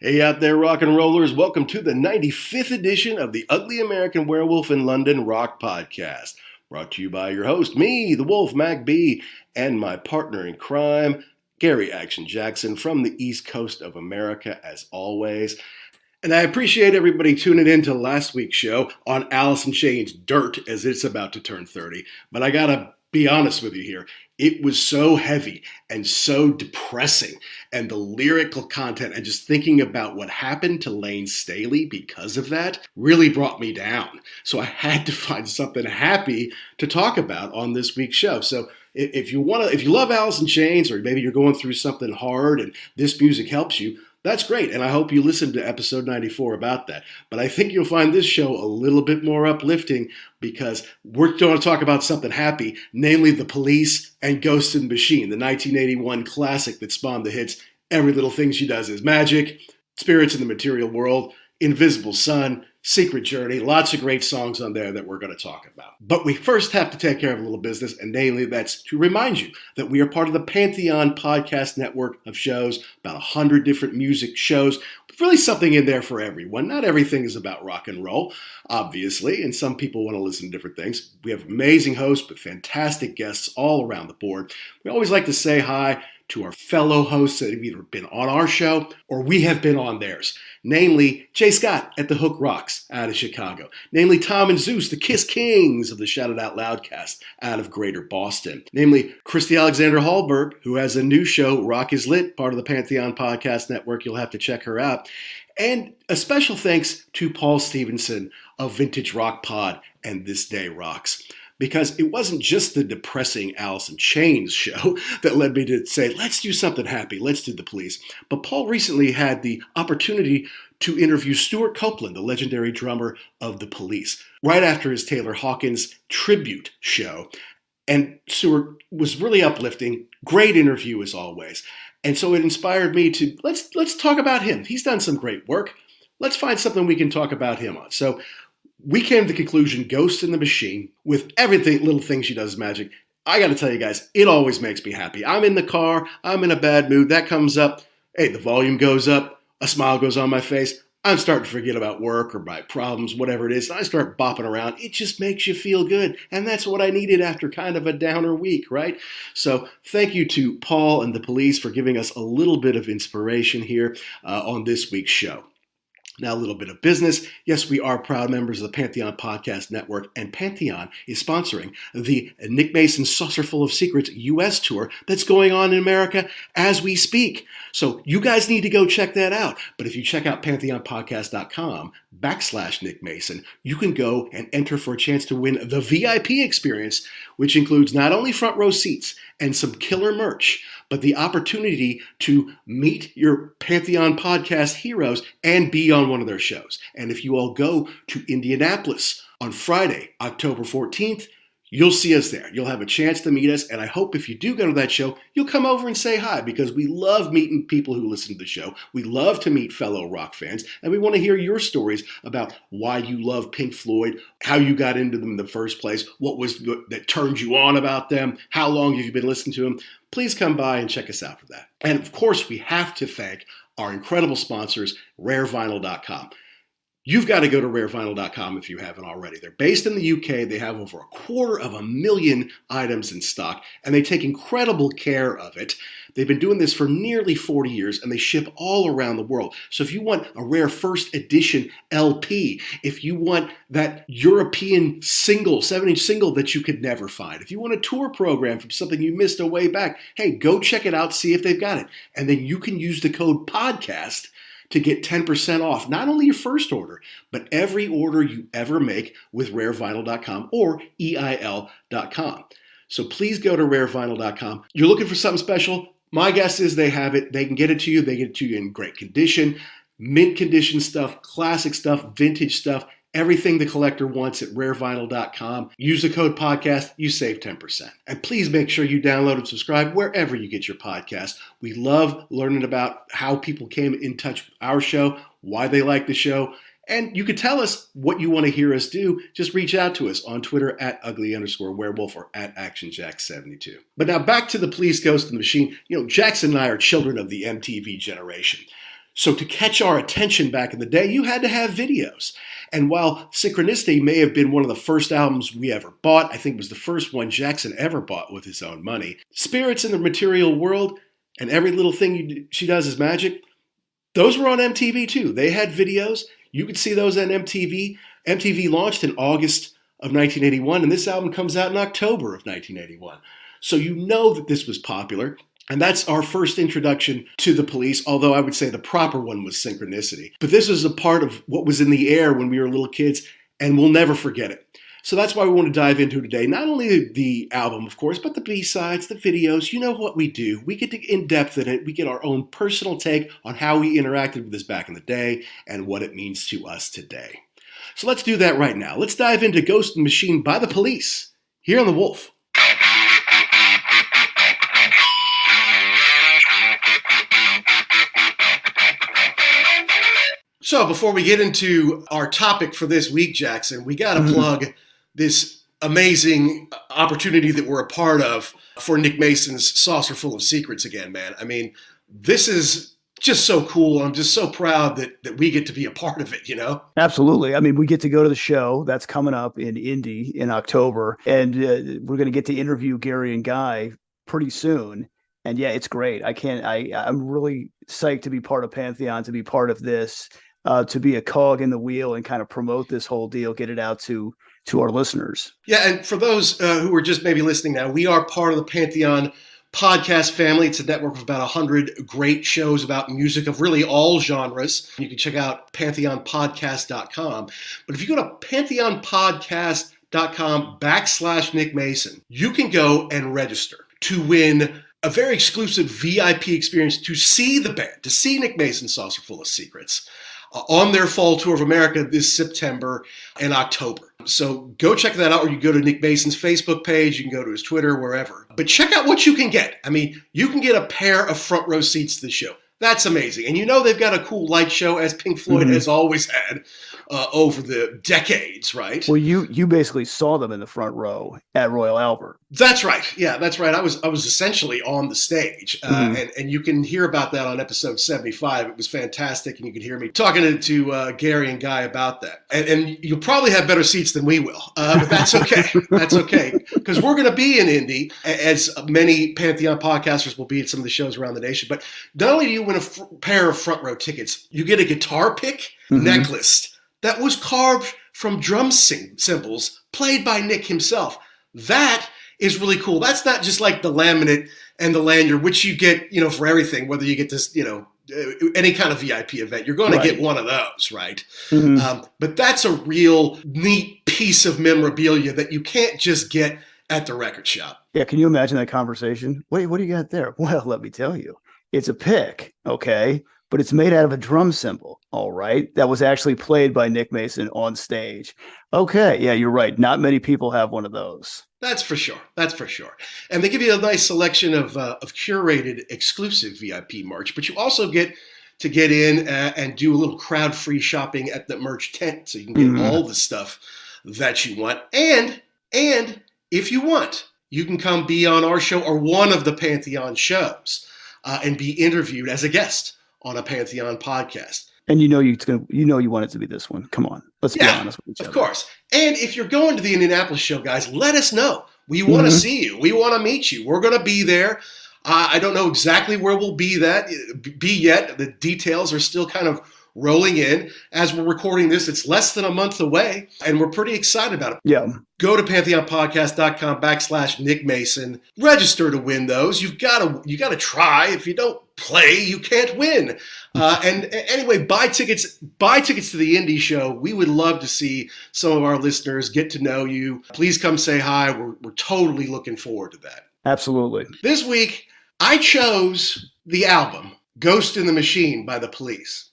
Hey out there, rock and rollers. Welcome to the 95th edition of the Ugly American Werewolf in London Rock Podcast. Brought to you by your host, me, the Wolf, Mac B, and my partner in crime, Gary Action Jackson from the East Coast of America, as always. And I appreciate everybody tuning in to last week's show on Alice in Chains' Dirt as it's about to turn 30. But I gotta be honest with you here. It was so heavy and so depressing, and the lyrical content and just thinking about what happened to Lane Staley because of that really brought me down. So I had to find something happy to talk about on this week's show. So if you love Alice in Chains, or maybe you're going through something hard and this music helps you, that's great, and I hope you listened to episode 94 about that. But I think you'll find this show a little bit more uplifting because we're going to talk about something happy, namely The Police and Ghost in the Machine, the 1981 classic that spawned the hits Every Little Thing She Does Is Magic, Spirits in the Material World, Invisible Sun, Secret Journey, lots of great songs on there that we're going to talk about. But we first have to take care of a little business, and namely that's to remind you that we are part of the Pantheon podcast network of shows, about 100 different music shows, with really something in there for everyone. Not everything is about rock and roll, obviously, and some people want to listen to different things. We have amazing hosts, but fantastic guests all around the board. We always like to say hi to our fellow hosts that have either been on our show or we have been on theirs. Namely, Jay Scott at the Hook Rocks out of Chicago. Namely, Tom and Zeus, the Kiss Kings of the Shout It Out Loudcast out of Greater Boston. Namely, Christy Alexander Hallberg, who has a new show, Rock is Lit, part of the Pantheon Podcast Network. You'll have to check her out. And a special thanks to Paul Stevenson of Vintage Rock Pod and This Day Rocks. Because it wasn't just the depressing Alice in Chains show that led me to say, let's do something happy, let's do The Police. But Paul recently had the opportunity to interview Stewart Copeland, the legendary drummer of The Police, right after his Taylor Hawkins tribute show. And Stewart was really uplifting, great interview as always. And so it inspired me to, let's talk about him. He's done some great work. Let's find something we can talk about him on. So we came to the conclusion, Ghost in the Machine, with everything, Little Thing She Does Magic. I got to tell you guys, it always makes me happy. I'm in the car, I'm in a bad mood, that comes up, hey, the volume goes up, a smile goes on my face, I'm starting to forget about work or my problems, whatever it is, and I start bopping around. It just makes you feel good, and that's what I needed after kind of a downer week, right? So thank you to Paul and The Police for giving us a little bit of inspiration here on this week's show. Now, a little bit of business. Yes, we are proud members of the Pantheon Podcast Network, and Pantheon is sponsoring the Nick Mason Saucerful of Secrets U.S. tour that's going on in America as we speak. So you guys need to go check that out. But if you check out pantheonpodcast.com/Nick Mason, you can go and enter for a chance to win the VIP experience, which includes not only front row seats and some killer merch, but the opportunity to meet your Pantheon podcast heroes and be on one of their shows. And if you all go to Indianapolis on Friday, October 14th, you'll see us there. You'll have a chance to meet us, and I hope if you do go to that show, you'll come over and say hi, because we love meeting people who listen to the show. We love to meet fellow rock fans, and we want to hear your stories about why you love Pink Floyd, how you got into them in the first place, what was that turned you on about them, how long you've been listening to them. Please come by and check us out for that. And of course, we have to thank our incredible sponsors, rarevinyl.com. You've got to go to rarevinyl.com if you haven't already. They're based in the UK. They have over 250,000 items in stock, and they take incredible care of it. They've been doing this for nearly 40 years, and they ship all around the world. So if you want a rare first edition LP, if you want that European single, 7-inch single that you could never find, if you want a tour program from something you missed a way back, hey, go check it out, see if they've got it. And then you can use the code PODCAST to get 10% off, not only your first order, but every order you ever make with rarevinyl.com or EIL.com. So please go to rarevinyl.com. You're looking for something special? My guess is they have it. They can get it to you. They get it to you in great condition, mint condition stuff, classic stuff, vintage stuff, everything the collector wants at rarevinyl.com. Use the code podcast, you save 10%. And please make sure you download and subscribe wherever you get your podcast. We love learning about how people came in touch with our show, why they like the show, and you could tell us what you want to hear us do. Just reach out to us on Twitter at @ugly_werewolf or at ActionJack72. But now back to The Police, Ghost in the Machine. You know, Jackson and I are children of the MTV generation. So to catch our attention back in the day, you had to have videos. And while Synchronicity may have been one of the first albums we ever bought, I think it was the first one Jackson ever bought with his own money, Spirits in the Material World and Every Little Thing She Does Is Magic, those were on MTV too. They had videos. You could see those on MTV. MTV launched in August of 1981, and this album comes out in October of 1981. So you know that this was popular. And that's our first introduction to the Police, although I would say the proper one was Synchronicity. But this is a part of what was in the air when we were little kids, and we'll never forget it. So that's why we want to dive into today. Not only the album, of course, but the B-sides, the videos. You know what we do. We get in-depth in it. We get our own personal take on how we interacted with this back in the day and what it means to us today. So let's do that right now. Let's dive into Ghost in the Machine by the Police here on The Wolf. So before we get into our topic for this week, Jackson, we got to plug this amazing opportunity that we're a part of for Nick Mason's Saucer Full of Secrets again, man. I mean, this is just so cool. I'm just so proud that we get to be a part of it, you know? Absolutely. I mean, we get to go to the show that's coming up in Indy in October, and we're going to get to interview Gary and Guy pretty soon. And yeah, it's great. I'm really psyched to be part of Pantheon, to be part of this. To be a cog in the wheel and kind of promote this whole deal, get it out to our listeners. Yeah, and for those who are just maybe listening now, we are part of the Pantheon podcast family. It's a network of about 100 great shows about music of really all genres. You can check out pantheonpodcast.com. But if you go to pantheonpodcast.com/Nick Mason, you can go and register to win a very exclusive VIP experience to see the band, to see Nick Mason's Saucer Full of Secrets on their fall tour of America this September and October. So go check that out, or you go to Nick Mason's Facebook page, you can go to his Twitter, wherever. But check out what you can get. I mean, you can get a pair of front row seats to the show. That's amazing. And you know they've got a cool light show, as Pink Floyd has always had over the decades, right? Well, you basically saw them in the front row at Royal Albert. That's right. Yeah, that's right. I was essentially on the stage, and you can hear about that on episode 75. It was fantastic, and you could hear me talking to Gary and Guy about that. And you'll probably have better seats than we will, but that's okay. That's okay, because we're going to be in Indy, as many Pantheon podcasters will be at some of the shows around the nation. But not only do you win a pair of front row tickets, you get a guitar pick necklace that was carved from drum cymbals played by Nick himself. That is really cool. That's not just like the laminate and the lanyard, which you get, for everything, whether you get this, any kind of VIP event, you're going to get one of those, right? But that's a real neat piece of memorabilia that you can't just get at the record shop. Yeah, can you imagine that conversation? Wait, what do you got there? Well, let me tell you. It's a pick, okay? But it's made out of a drum cymbal, all right? That was actually played by Nick Mason on stage. Okay, yeah, you're right. Not many people have one of those. That's for sure. That's for sure. And they give you a nice selection of curated exclusive VIP merch, but you also get to get in and do a little crowd-free shopping at the merch tent, so you can get all the stuff that you want. And if you want, you can come be on our show or one of the Pantheon shows and be interviewed as a guest on a Pantheon podcast. And you want it to be this one. Come on, let's be honest with each other. Of course. And if you're going to the Indianapolis show, guys, let us know. We want to see you. We want to meet you. We're going to be there. I don't know exactly where we'll be yet. The details are still kind of rolling in. As we're recording this, it's less than a month away, and we're pretty excited about it. Yeah. Go to pantheonpodcast.com/Nick Mason. Register to win those. You gotta try. If you don't play, you can't win. And anyway, buy tickets to the indie show. We would love to see some of our listeners, get to know you. Please come say hi. We're totally looking forward to that. Absolutely. This week, I chose the album Ghost in the Machine by the Police.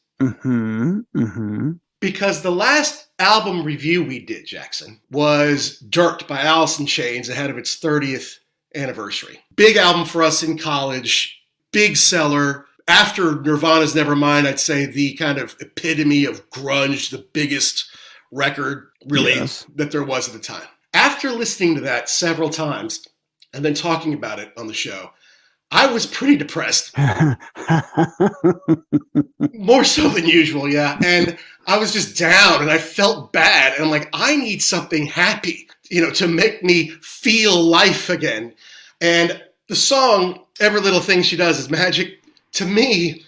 Because the last album review we did, Jackson, was Dirt by Alice in Chains ahead of its 30th anniversary. Big album for us in college, big seller. After Nirvana's Nevermind, I'd say the kind of epitome of grunge, the biggest record really that there was at the time. After listening to that several times and then talking about it on the show, I was pretty depressed. More so than usual, yeah. And I was just down and I felt bad. And I'm like, I need something happy, to make me feel life again. And the song, Every Little Thing She Does Is Magic, to me,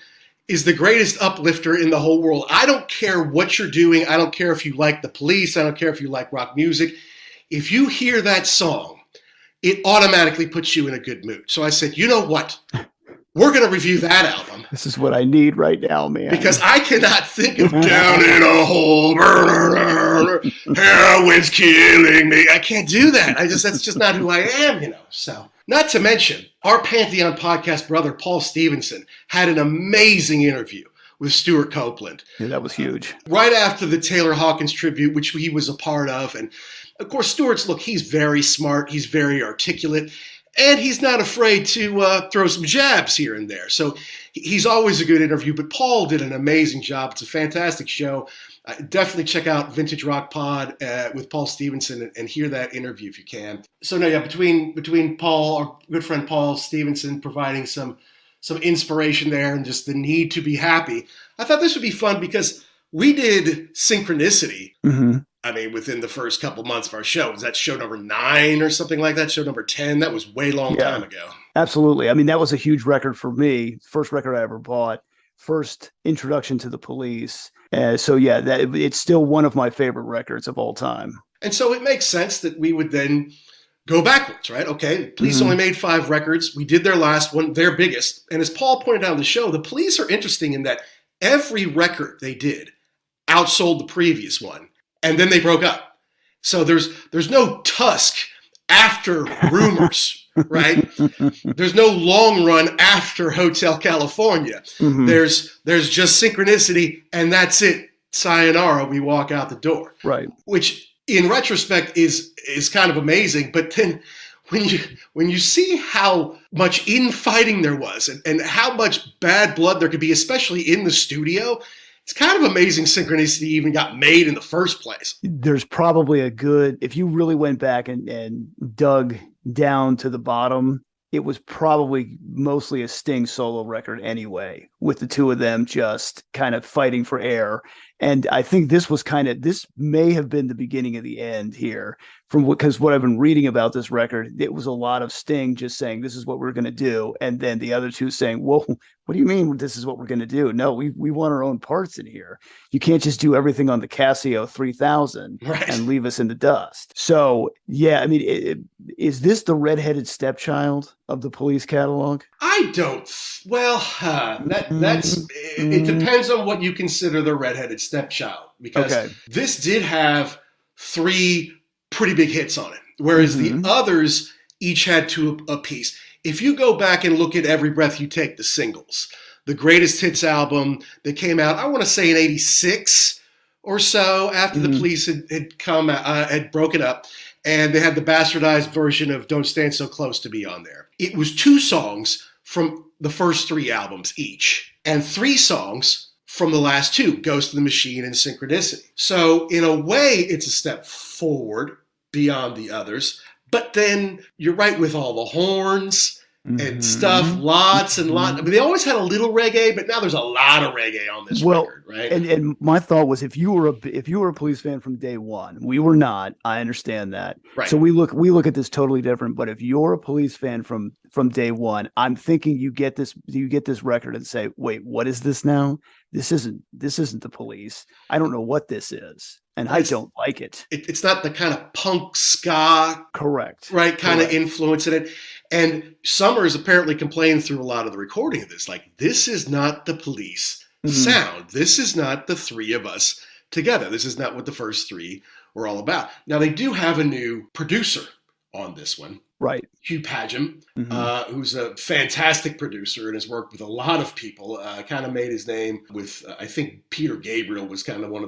is the greatest uplifter in the whole world. I don't care what you're doing. I don't care if you like the Police. I don't care if you like rock music. If you hear that song, it automatically puts you in a good mood. So I said, you know what? We're going to review that album. This is what I need right now, man. Because I cannot think of Down in a Hole, heroin's killing me. I can't do that. That's just not who I am, So, not to mention, our Pantheon podcast brother, Paul Stevenson, had an amazing interview with Stewart Copeland. Yeah, that was huge. Right after the Taylor Hawkins tribute, which he was a part of. And of course, he's very smart. He's very articulate. And he's not afraid to throw some jabs here and there. So he's always a good interview. But Paul did an amazing job. It's a fantastic show. Definitely check out Vintage Rock Pod with Paul Stevenson and hear that interview if you can. So between Paul, our good friend Paul Stevenson, providing some inspiration there and just the need to be happy, I thought this would be fun because we did Synchronicity. Mm-hmm. I mean, within the first couple months of our show. Was that show number 9 or something like that? Show number 10? That was way long time ago. Absolutely. I mean, that was a huge record for me. First record I ever bought. First introduction to the Police. It's still one of my favorite records of all time. And so it makes sense that we would then go backwards, right? Okay, Police only made 5 records. We did their last one, their biggest. And as Paul pointed out on the show, the Police are interesting in that every record they did outsold the previous one. And then they broke up. So there's no Tusk after Rumors, right? There's no Long Run after Hotel California. Mm-hmm. There's just Synchronicity, and that's it. Sayonara, we walk out the door. Right. Which, in retrospect, is kind of amazing. But then when you see how much infighting there was and how much bad blood there could be, especially in the studio, it's kind of amazing Synchronicity even got made in the first place. There's probably if you really went back and dug down to the bottom, it was probably mostly a Sting solo record anyway, with the two of them just kind of fighting for air. And I think this may have been the beginning of the end here, because what I've been reading about this record, it was a lot of Sting just saying, this is what we're going to do. And then the other two saying, whoa, what do you mean this is what we're going to do? No, we want our own parts in here. You can't just do everything on the Casio 3000 and leave us in the dust. So, yeah, I mean, is this the redheaded stepchild of the Police catalog? I don't. Well, it depends on what you consider the redheaded stepchild, because this did have 3 pretty big hits on it, whereas the others each had 2 apiece. If you go back and look at Every Breath You Take, the singles, the greatest hits album that came out, I want to say in 86 or so, after the Police had broken up, and they had the bastardized version of Don't Stand So Close to Me on there. It was 2 songs from the first 3 albums each, and 3 songs from the last 2, Ghost of the Machine and Synchronicity. So in a way, it's a step forward beyond the others, but then you're right with all the horns and stuff, lots and lots. I mean, they always had a little reggae, but now there's a lot of reggae on this record, right? And my thought was, if you were a Police fan from day one, we were not. I understand that. Right. So we look at this totally different. But if you're a Police fan from day one, I'm thinking you get this record and say, wait, what is this now? This isn't the Police. I don't know what this is. And I don't like it. It's not the kind of punk ska, correct, right, kind of influence in it. And Summers apparently complained through a lot of the recording of this, like, this is not the Police sound. This is not the 3 of us together. This is not what the first 3 were all about. Now, they do have a new producer on this one. Right. Hugh Padgham, who's a fantastic producer and has worked with a lot of people, kind of made his name with, I think Peter Gabriel was kind of one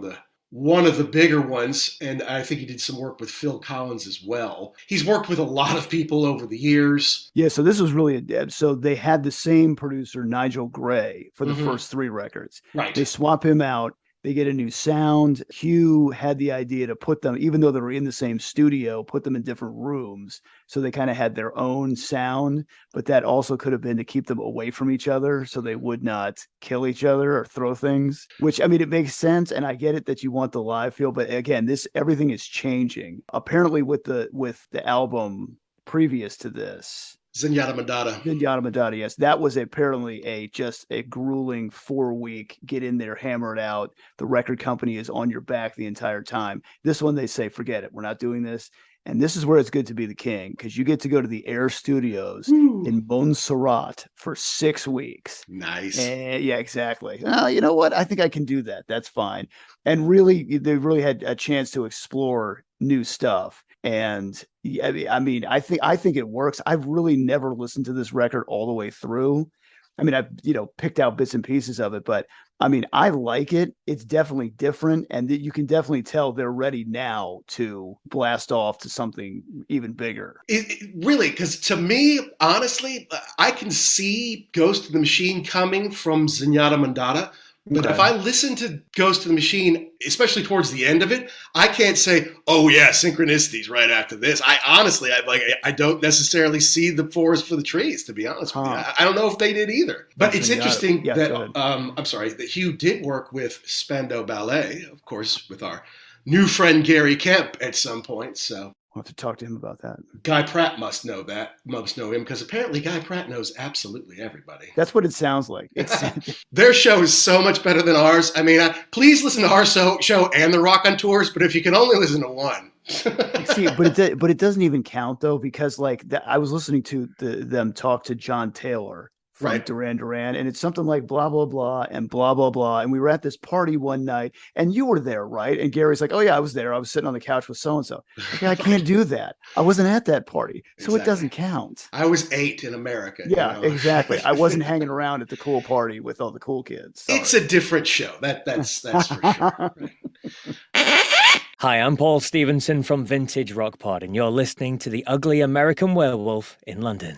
of the bigger ones, and I think he did some work with Phil Collins as well. He's worked with a lot of people over the years. Yeah, so this was really so they had the same producer, Nigel Gray, for the first 3 records. Right. They swap him out. They get a new sound. Hugh had the idea to put them, even though they were in the same studio, put them in different rooms. So they kind of had their own sound, but that also could have been to keep them away from each other so they would not kill each other or throw things, which, I mean, it makes sense. And I get it that you want the live feel, but again, everything is changing. Apparently with the album previous to this, Zenyatta Mondatta. Yes. That was apparently just a grueling 4-week, get in there, hammer it out. The record company is on your back the entire time. This one, they say, forget it. We're not doing this. And this is where it's good to be the king, because you get to go to the Air Studios in Montserrat for 6 weeks. Nice. And, yeah, exactly. You know what? I think I can do that. That's fine. And really, they really had a chance to explore new stuff. And I mean, I think it works. I've really never listened to this record all the way through. I mean, I've picked out bits and pieces of it, but I mean, I like it. It's definitely different, and you can definitely tell they're ready now to blast off to something even bigger. Really, because to me, honestly, I can see Ghost of the Machine coming from Zenyatta Mondatta. But if I listen to Ghost of the Machine, especially towards the end of it, I can't say, oh yeah, Synchronicity's right after this. I don't necessarily see the forest for the trees, to be honest with you. I don't know if they did either. But it's interesting that Hugh did work with Spandau Ballet, of course, with our new friend Gary Kemp at some point. So We'll have to talk to him about that. Guy Pratt must know him, because apparently Guy Pratt knows absolutely everybody. That's what it sounds like. Their show is so much better than ours. I mean, please listen to our show and the Rock on Tours, but if you can only listen to one. See, but it doesn't even count though, because I was listening to them talk to John Taylor from Duran Duran, and it's something like blah blah blah and blah blah blah, and we were at this party one night, and you were there, right? And Gary's like, oh yeah, I was there. I was sitting on the couch with so and so. Okay, I can't do that. I wasn't at that party, so It doesn't count. I was 8 in America. Yeah, exactly. I wasn't hanging around at the cool party with all the cool kids. Sorry. It's a different show. That's for sure. Right. Hi, I'm Paul Stevenson from Vintage Rock Pod, and you're listening to The Ugly American Werewolf in London.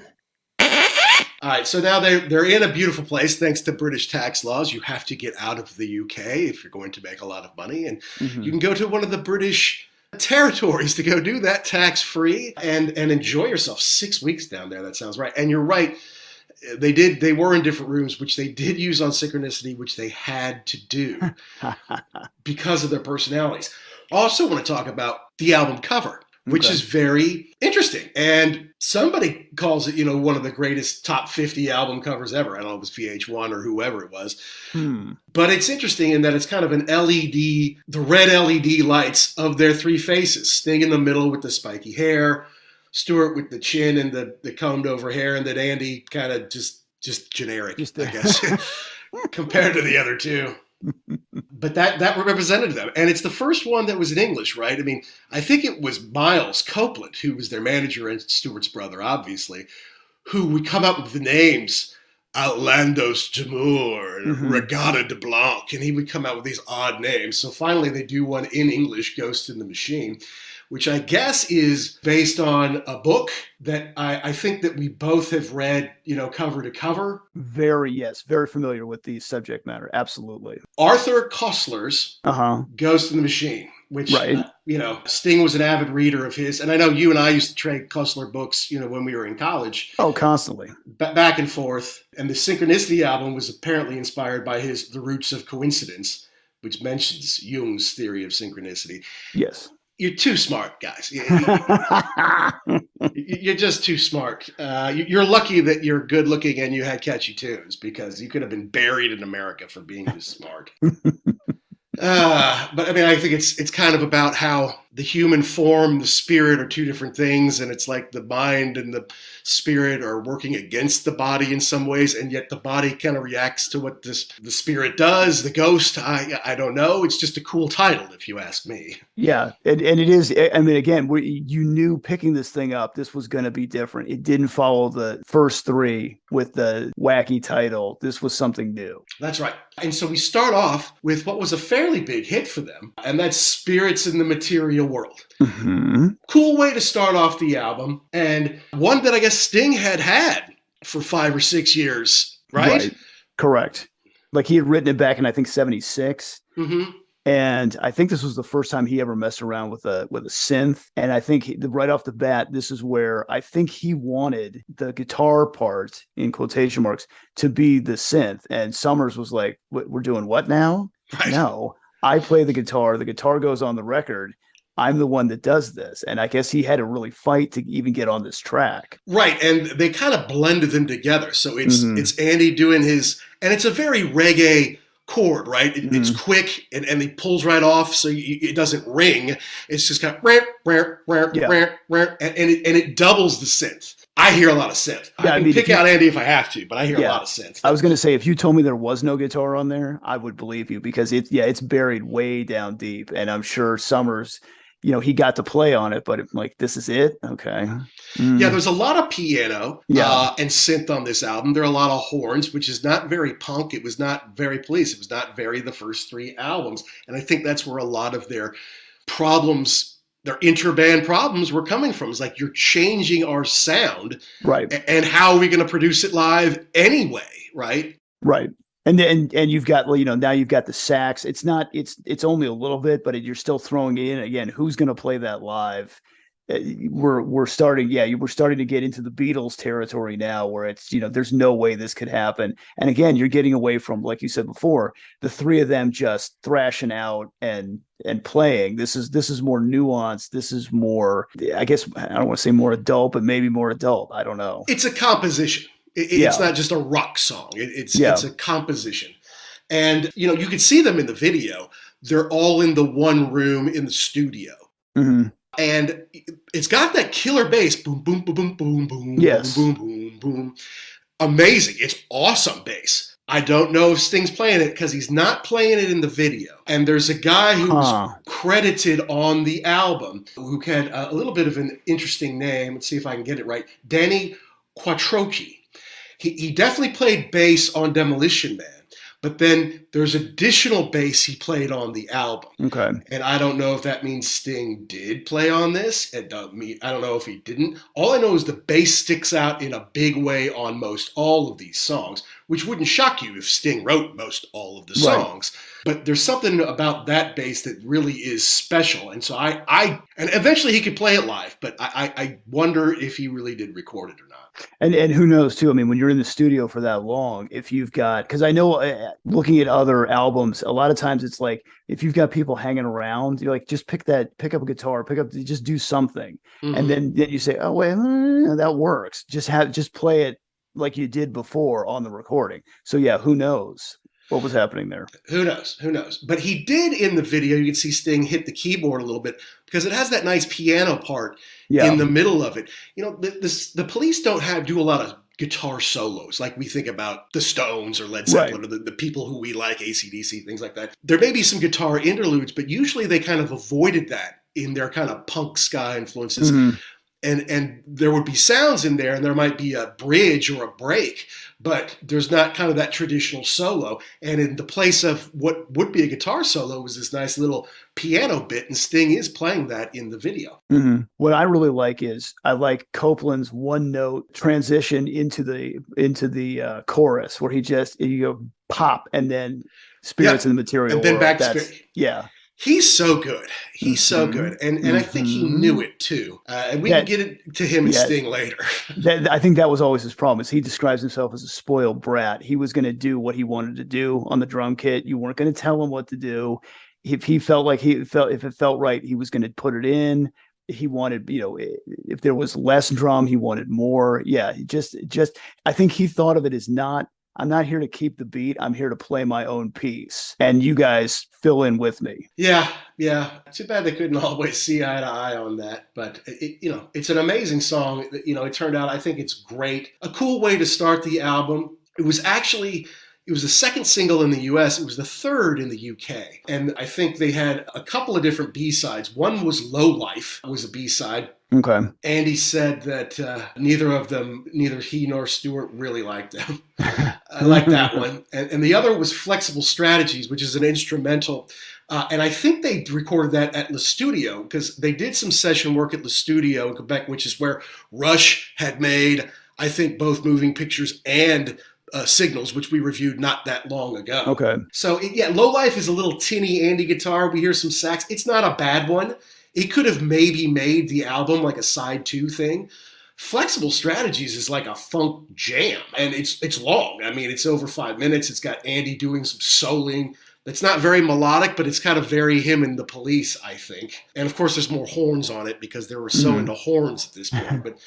All right, so now they're in a beautiful place thanks to British tax laws. You have to get out of the UK if you're going to make a lot of money, and you can go to one of the British territories to go do that tax-free and enjoy yourself. 6 weeks down there, that sounds right. And you're right, they were in different rooms, which they did use on Synchronicity, which they had to do because of their personalities. I also want to talk about the album cover, which is very interesting. And somebody calls it, one of the greatest top 50 album covers ever. I don't know if it was VH1 or whoever it was. But it's interesting in that it's kind of an LED, the red LED lights of their three faces. Sting in the middle with the spiky hair, Stewart with the chin and the combed over hair, and then Andy kind of just generic, I guess, compared to the other two. But that represented them. And it's the first one that was in English, right? I mean, I think it was Miles Copeland, who was their manager and Stewart's brother, obviously, who would come up with the names Outlandos Timur and Regatta de Blanc, and he would come out with these odd names. So finally they do one in English, Ghost in the Machine, which I guess is based on a book that I think that we both have read, cover to cover. Very familiar with the subject matter. Absolutely. Arthur Koestler's Ghost in the Machine, which, Sting was an avid reader of his. And I know you and I used to trade Koestler books, when we were in college. Oh, constantly. Back and forth. And the Synchronicity album was apparently inspired by The Roots of Coincidence, which mentions Jung's theory of synchronicity. Yes. You're too smart, guys. You're just too smart. You're lucky that you're good looking and you had catchy tunes, because you could have been buried in America for being this smart. But I mean, I think it's kind of about how the human form, the spirit are two different things, and it's like the mind and the spirit are working against the body in some ways, and yet the body kind of reacts to what the spirit does. The ghost, I don't know. It's just a cool title, if you ask me. Yeah, and it is. I mean, again, you knew picking this thing up, this was going to be different. It didn't follow the first three with the wacky title. This was something new. That's right. And so we start off with what was a fairly big hit for them, and that's Spirits in the Material World. Cool way to start off the album, and one that I guess Sting had for 5 or 6 years, right? Correct. Like he had written it back in, I think, 76. And I think this was the first time he ever messed around with a synth. And I think right off the bat, this is where I think he wanted the guitar part, in quotation marks, to be the synth. And Summers was like, "We're doing what now?" Right. No, I play the guitar. The guitar goes on the record. I'm the one that does this. And I guess he had to really fight to even get on this track. Right. And they kind of blended them together. So it's Andy doing his, and it's a very reggae chord, right? It's quick and he pulls right off, so it doesn't ring. It's just kind of and it doubles the synth. I hear a lot of synth. I can pick out Andy if I have to, but I hear a lot of synth. I was going to say, if you told me there was no guitar on there, I would believe you, because it's buried way down deep, and I'm sure Summers, he got to play on it, but like, this is it? Okay. Yeah, there's a lot of piano and synth on this album. There are a lot of horns, which is not very punk. It was not very Police. It was not very the first three albums. And I think that's where a lot of their problems, their interband problems, were coming from. It's like, you're changing our sound. Right. And how are we going to produce it live anyway, right? Right. And you've got, now you've got the sax. It's only a little bit, but you're still throwing it in. Again, who's going to play that live? We're starting to get into the Beatles territory now, where it's, there's no way this could happen. And again, you're getting away from, like you said before, the three of them just thrashing out and playing. This is more nuanced. This is more, I guess, I don't want to say more adult, but maybe more adult. I don't know. It's a composition. It's not just a rock song. It's a composition. And, you can see them in the video. They're all in the one room in the studio. Mm-hmm. And it's got that killer bass. Boom, boom, boom, boom, boom, boom, yes. boom, boom, boom. Amazing. It's awesome bass. I don't know if Sting's playing it, because he's not playing it in the video. And there's a guy who's credited on the album who had a little bit of an interesting name. Let's see if I can get it right. Denny Quattrocci. He definitely played bass on Demolition Man, but then there's additional bass he played on the album. Okay. And I don't know if that means Sting did play on this. I don't know if he didn't. All I know is the bass sticks out in a big way on most all of these songs, which wouldn't shock you if Sting wrote most all of the songs. Right. But there's something about that bass that really is special. And so and eventually he could play it live, but I wonder if he really did record it or not. And who knows too? I mean, when you're in the studio for that long, if you've got, because I know looking at other albums, a lot of times it's like, if you've got people hanging around, you're like, just pick up a guitar, just do something. Mm-hmm. And then you say, oh wait, that works. Just play it like you did before on the recording. So yeah, who knows what was happening there? Who knows? But he did, in the video, you can see Sting hit the keyboard a little bit, because it has that nice piano part in the middle of it. The Police don't do a lot of guitar solos like we think about the Stones or Led Zeppelin, right, or the people who we like, AC/DC, things like that. There may be some guitar interludes, but usually they kind of avoided that in their kind of punk ska influences. Mm-hmm. And there would be sounds in there, and there might be a bridge or a break, but there's not kind of that traditional solo. And in the place of what would be a guitar solo was this nice little piano bit, and Sting is playing that in the video. Mm-hmm. What I really like is Copeland's one note transition into the chorus, where you go pop and then Spirits in the Material and then World. Back to Spirit. Yeah. He's so good. He's so good. And I think he knew it too. And we can get it to him and Sting later. I think that was always his problem, is he describes himself as a spoiled brat. He was going to do what he wanted to do on the drum kit. You weren't going to tell him what to do. If it felt right, he was going to put it in. He wanted, if there was less drum, he wanted more. Yeah. Just, I think he thought of it as I'm not here to keep the beat. I'm here to play my own piece. And you guys fill in with me. Yeah. Too bad they couldn't always see eye to eye on that. But, it's an amazing song. It turned out, I think it's great. A cool way to start the album. It was the second single in the US. It was the third in the UK. And I think they had a couple of different B-sides. One was Low Life, was a B-side. Okay. Andy said that neither he nor Stewart really liked them. I like that one. And the other was Flexible Strategies, which is an instrumental. And I think they recorded that at Le Studio, because they did some session work at Le Studio in Quebec, which is where Rush had made, I think, both Moving Pictures and Signals, which we reviewed not that long ago. Okay. So, Low Life is a little tinny Andy guitar. We hear some sax. It's not a bad one. It could have maybe made the album like a side 2 thing. Flexible Strategies is like a funk jam, and it's long. I mean, it's over 5 minutes. It's got Andy doing some soloing. It's not very melodic, but it's kind of very him and the Police, I think. And of course, there's more horns on it because they were so into horns at this point. But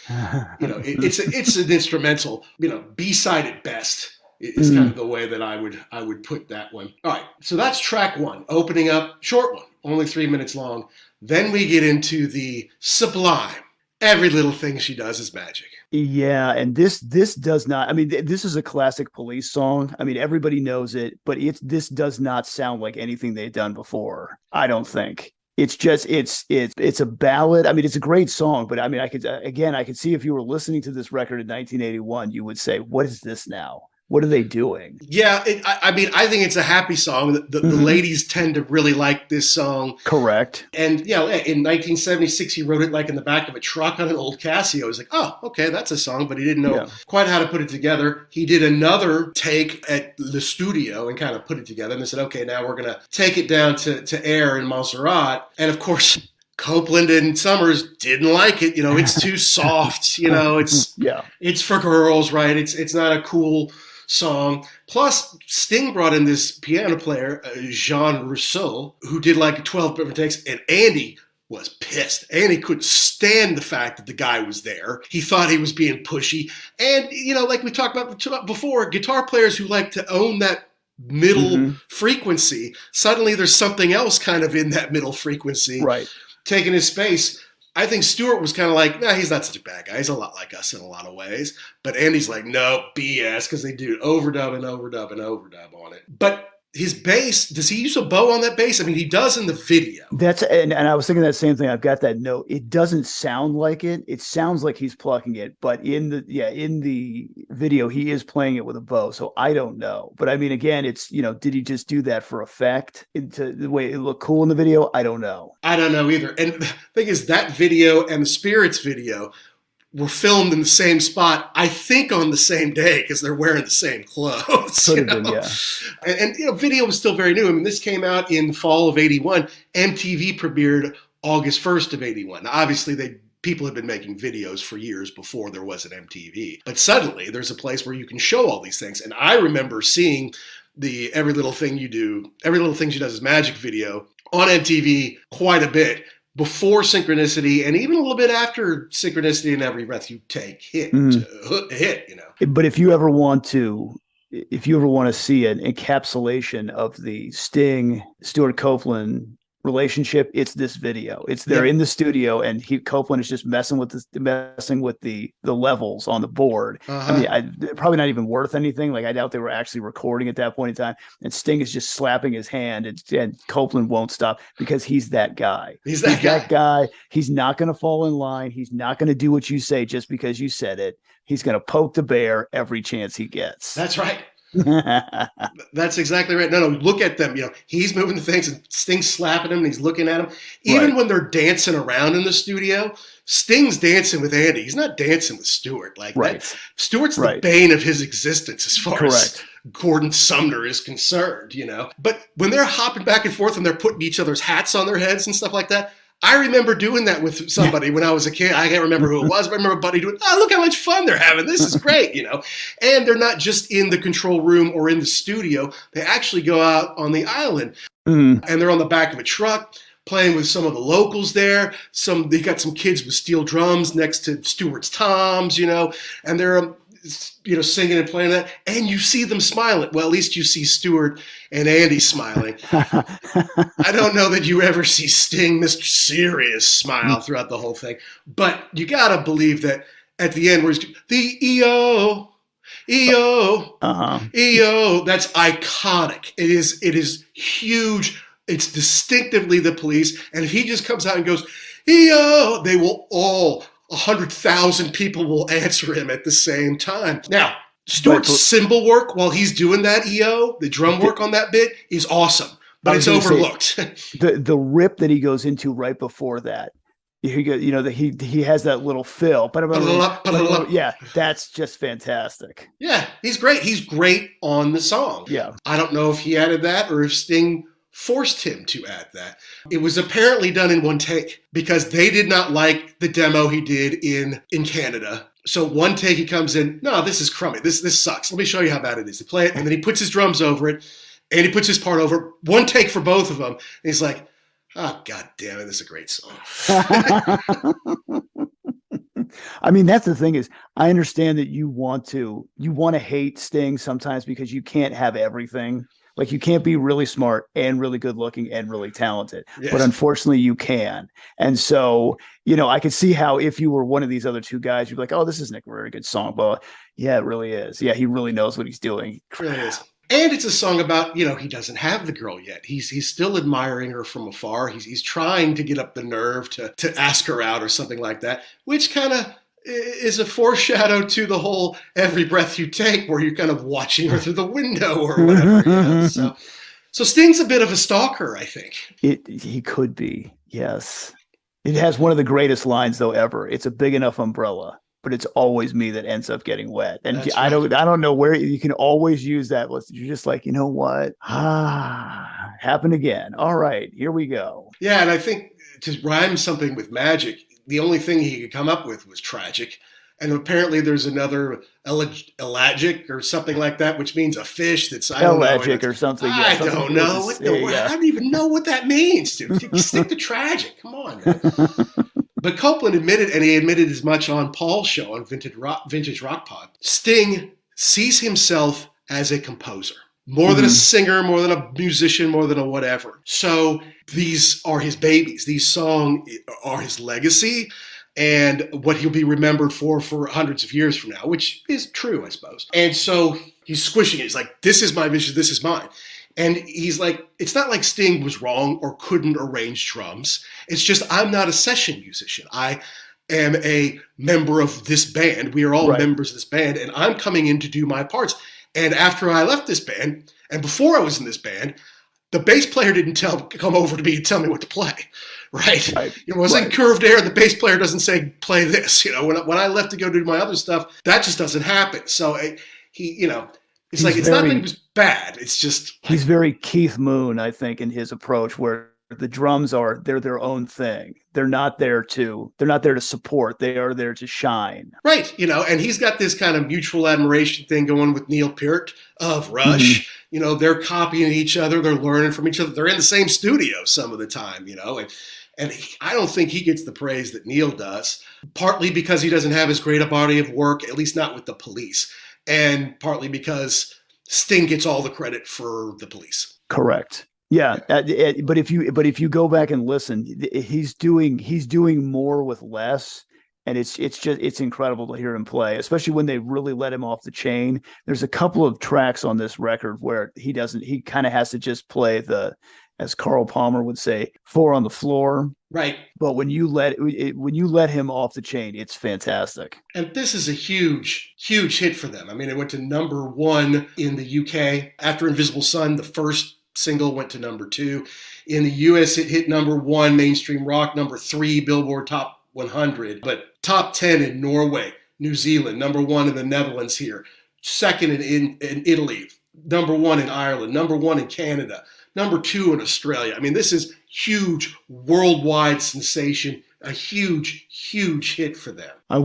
it's an instrumental, B-side at best is kind of the way that I would put that one. All right, so that's track 1, opening up, short one, only 3 minutes long. Then we get into the sublime. Every little thing she does is magic. Yeah, and this does not. I mean, this is a classic Police song. I mean, everybody knows it, but this does not sound like anything they've done before. I don't think. It's just it's a ballad. I mean, it's a great song, but I mean, I could see if you were listening to this record in 1981, you would say, "What is this now? What are they doing?" Yeah, I think it's a happy song. The ladies tend to really like this song. Correct. And in 1976, he wrote it like in the back of a truck on an old Casio. I was like, oh, okay, that's a song, but he didn't know quite how to put it together. He did another take at the studio and kind of put it together. And they said, okay, now we're going to take it down to air in Montserrat. And of course, Copeland and Summers didn't like it. It's too soft. It's for girls, right? It's not a cool song. Plus, Sting brought in this piano player, Jean Rousseau, who did like 12 different takes, and Andy was pissed. Andy couldn't stand the fact that the guy was there. He thought he was being pushy. And, like we talked about before, guitar players who like to own that middle frequency, suddenly there's something else kind of in that middle frequency taking his space. I think Stewart was kind of like, nah, he's not such a bad guy. He's a lot like us in a lot of ways. But Andy's like, no, BS, because they do overdub and overdub and overdub on it. But his bass, does he use a bow on that bass? I mean, he does in the video. And I was thinking that same thing. I've got that note. It doesn't sound like it. It sounds like he's plucking it, but in the video, he is playing it with a bow. So I don't know. But I mean, again, it's, did he just do that for effect into the way it looked cool in the video? I don't know. I don't know either. And the thing is, that video and the Spirits video were filmed in the same spot, I think on the same day, because they're wearing the same clothes. Could have been, yeah. And video was still very new. I mean, this came out in fall of 81. MTV premiered August 1st of 81. Now, obviously, people had been making videos for years before there was an MTV. But suddenly, there's a place where you can show all these things. And I remember seeing the Every Little Thing She Does Is Magic video on MTV quite a bit. Before Synchronicity, and even a little bit after Synchronicity and Every Breath You Take hit. But if you ever want to see an encapsulation of the Sting Stewart Copeland relationship, it's this video. It's there in the studio, and Copeland is just messing with the levels on the board. I mean, they're probably not even worth anything. Like, I doubt they were actually recording at that point in time. And Sting is just slapping his hand, and Copeland won't stop because he's that guy. He's that guy. He's not going to fall in line. He's not going to do what you say just because you said it. He's going to poke the bear every chance he gets. That's right. That's exactly right. No, look at them. He's moving the things and Sting's slapping him and he's looking at him. Even when they're dancing around in the studio, Sting's dancing with Andy. He's not dancing with Stewart. Stewart's the bane of his existence as far as Gordon Sumner is concerned, But when they're hopping back and forth and they're putting each other's hats on their heads and stuff like that, I remember doing that with somebody when I was a kid. I can't remember who it was, but I remember a buddy doing, look how much fun they're having. This is great, And they're not just in the control room or in the studio. They actually go out on the island. And they're on the back of a truck playing with some of the locals there. They got some kids with steel drums next to Stewart's toms, and they're singing and playing that, and you see them smiling. Well, at least you see Stewart and Andy smiling. I don't know that you ever see Sting, Mr. Serious, smile throughout the whole thing, but you gotta believe that at the end, where he's the EO, EO, that's iconic. It is huge. It's distinctively the Police, and if he just comes out and goes EO, they will all 100,000 people will answer him at the same time. Now, Stewart's cymbal work while he's doing that EO, the drum work on that bit is awesome, but it's overlooked. The rip that he goes into right before that that he has that little fill. Yeah, that's just fantastic. Yeah, he's great. He's great on the song. Yeah. I don't know if he added that or if Sting forced him to add that. It was apparently done in one take because they did not like the demo he did in Canada. So one take he comes in, no, this is crummy. This sucks. Let me show you how bad it is. They play it, and then he puts his drums over it, and he puts his part over it. One take for both of them. And he's like, oh, God damn it, this is a great song. I mean, that's the thing is, I understand that you want to hate Sting sometimes because you can't have everything. Like, you can't be really smart and really good looking and really talented, yes. But unfortunately you can. And so, I could see how if you were one of these other two guys, you'd be like, oh, this isn't a very good song, but yeah, it really is. Yeah, he really knows what he's doing. It really is. And it's a song about, he doesn't have the girl yet. He's still admiring her from afar. He's trying to get up the nerve to ask her out or something like that, which kind of is a foreshadow to the whole Every Breath You Take, where you're kind of watching her through the window or whatever. So Sting's a bit of a stalker, I think. He could be, yes. It has one of the greatest lines, though, ever. It's a big enough umbrella, but it's always me that ends up getting wet. And That's I right. don't know where you can always use that. You're just like, you know what? Happened again. All right, here we go. Yeah, and I think to rhyme something with magic, the only thing he could come up with was tragic. And apparently there's another ellagic or something like that, which means a fish that's ellagic or something. Yeah, I don't know. I don't even know what that means, dude. Stick to tragic. Come on, man. But Copeland admitted, and he admitted as much on Paul's show on Vintage Rock Pod, Sting sees himself as a composer. More than a singer, more than a musician, more than a whatever. So these are his babies. These songs are his legacy and what he'll be remembered for hundreds of years from now, which is true, I suppose. And so he's squishing it. He's like, this is my vision, this is mine. And he's like, it's not like Sting was wrong or couldn't arrange drums. It's just I'm not a session musician. I am a member of this band. We are all members of this band, and I'm coming in to do my parts. And after I left this band, and before I was in this band, the bass player didn't come over to me and tell me what to play, right? It wasn't Curved Air. The bass player doesn't say, play this. When I left to go do my other stuff, that just doesn't happen. So it's not that he was bad. It's just he's very Keith Moon, I think, in his approach, where the drums they're their own thing. They're not there to support. They are there to shine. Right. And he's got this kind of mutual admiration thing going with Neil Peart of Rush. They're copying each other. They're learning from each other. They're in the same studio some of the time, and I don't think he gets the praise that Neil does, partly because he doesn't have as great a body of work, at least not with the Police, and partly because Sting gets all the credit for the Police. Correct. Yeah, but if you go back and listen, he's doing more with less, and it's incredible to hear him play, especially when they really let him off the chain. There's a couple of tracks on this record where he kind of has to just play as Carl Palmer would say, 4 on the floor. Right. But when you let him off the chain, it's fantastic. And this is a huge, huge hit for them. I mean, it went to number 1 in the UK after Invisible Sun. The first single went to number 2. In the US, it hit number 1 mainstream rock, number 3 Billboard Top 100, but top 10 in Norway, New Zealand, number 1 in the Netherlands here, second in Italy, number 1 in Ireland, number 1 in Canada, number 2 in Australia. I mean, this is huge worldwide sensation, a huge, huge hit for them. I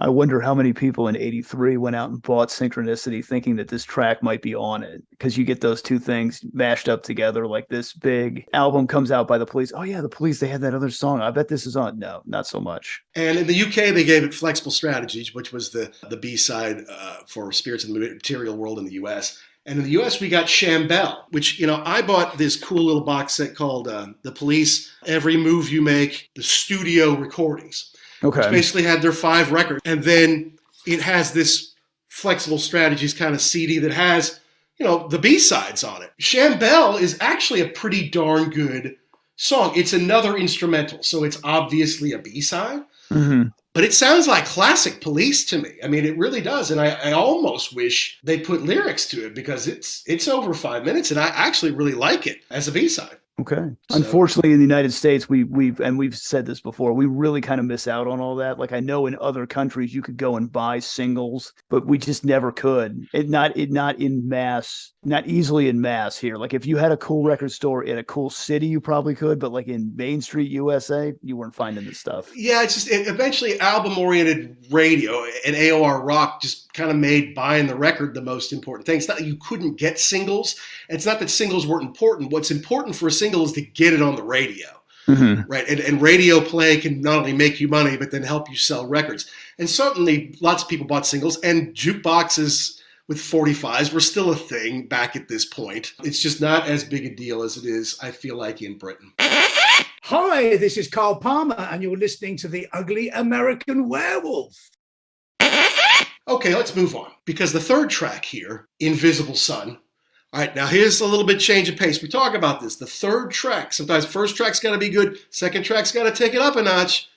wonder how many people in '83 went out and bought Synchronicity thinking that this track might be on it, because you get those two things mashed up together. Like, this big album comes out by the Police. Oh yeah, the Police, they had that other song. I bet this is on. No, not so much. And in the UK, they gave it Flexible Strategies, which was the B-side for Spirits in the Material World in the US. And in the US, we got Shambell, which, I bought this cool little box set called The Police, Every Move You Make, the studio recordings. Okay. Which basically had their 5 records. And then it has this Flexible Strategies kind of CD that has, the B-sides on it. Shambell is actually a pretty darn good song. It's another instrumental, so it's obviously a B-side. Mm-hmm. But it sounds like classic Police to me. I mean, it really does. And I almost wish they put lyrics to it, because it's over 5 minutes, and I actually really like it as a B-side. Okay. So- Unfortunately, in the United States, we've said this before, we really kind of miss out on all that. Like I know in other countries you could go and buy singles, but we just never could. Not in mass, not easily in mass here. Like if you had a cool record store in a cool city, you probably could, but like in Main Street, USA, you weren't finding this stuff. Yeah, it's just eventually album-oriented radio and AOR rock just kind of made buying the record the most important thing. It's not that you couldn't get singles. It's not that singles weren't important. What's important for a single is to get it on the radio, right? And radio play can not only make you money, but then help you sell records. And certainly lots of people bought singles, and jukeboxes with 45s were still a thing back at this point. It's just not as big a deal as it is, I feel like, in Britain. Hi, this is Carl Palmer, and you're listening to The Ugly American Werewolf. Okay, let's move on, because the third track here, Invisible Sun. All right, now here's a little bit change of pace. We talk about this. The third track, sometimes first track's got to be good, second track's got to take it up a notch.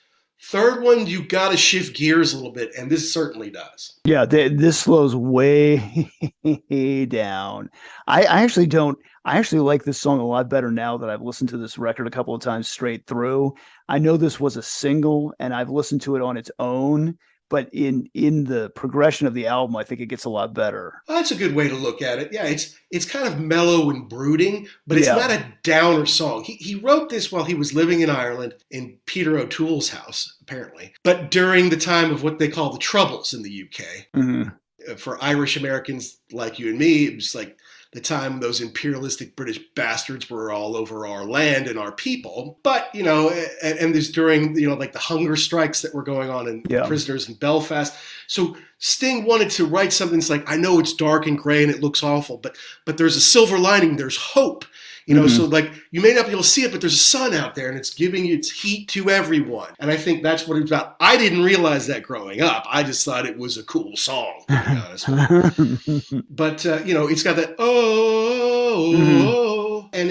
Third one, you got to shift gears a little bit, and this certainly does. Yeah, this slows way down. I actually like this song a lot better now that I've listened to this record a couple of times straight through. I know this was a single, and I've listened to it on its own, but in the progression of the album, I think it gets a lot better. Well, that's a good way to look at it. Yeah, it's kind of mellow and brooding, but it's not a downer song. He wrote this while he was living in Ireland in Peter O'Toole's house, apparently, but during the time of what they call the Troubles in the UK. Mm-hmm. For Irish Americans like you and me, it was like the time those imperialistic British bastards were all over our land and our people. But, and there's during, like the hunger strikes that were going on in prisoners in Belfast. So Sting wanted to write something that's like, I know it's dark and gray and it looks awful, but there's a silver lining, there's hope. So like you may not be able to see it, but there's a sun out there and it's giving its heat to everyone. And I think that's what it's about. I didn't realize that growing up. I just thought it was a cool song, to be honest with you. But, it's got that, and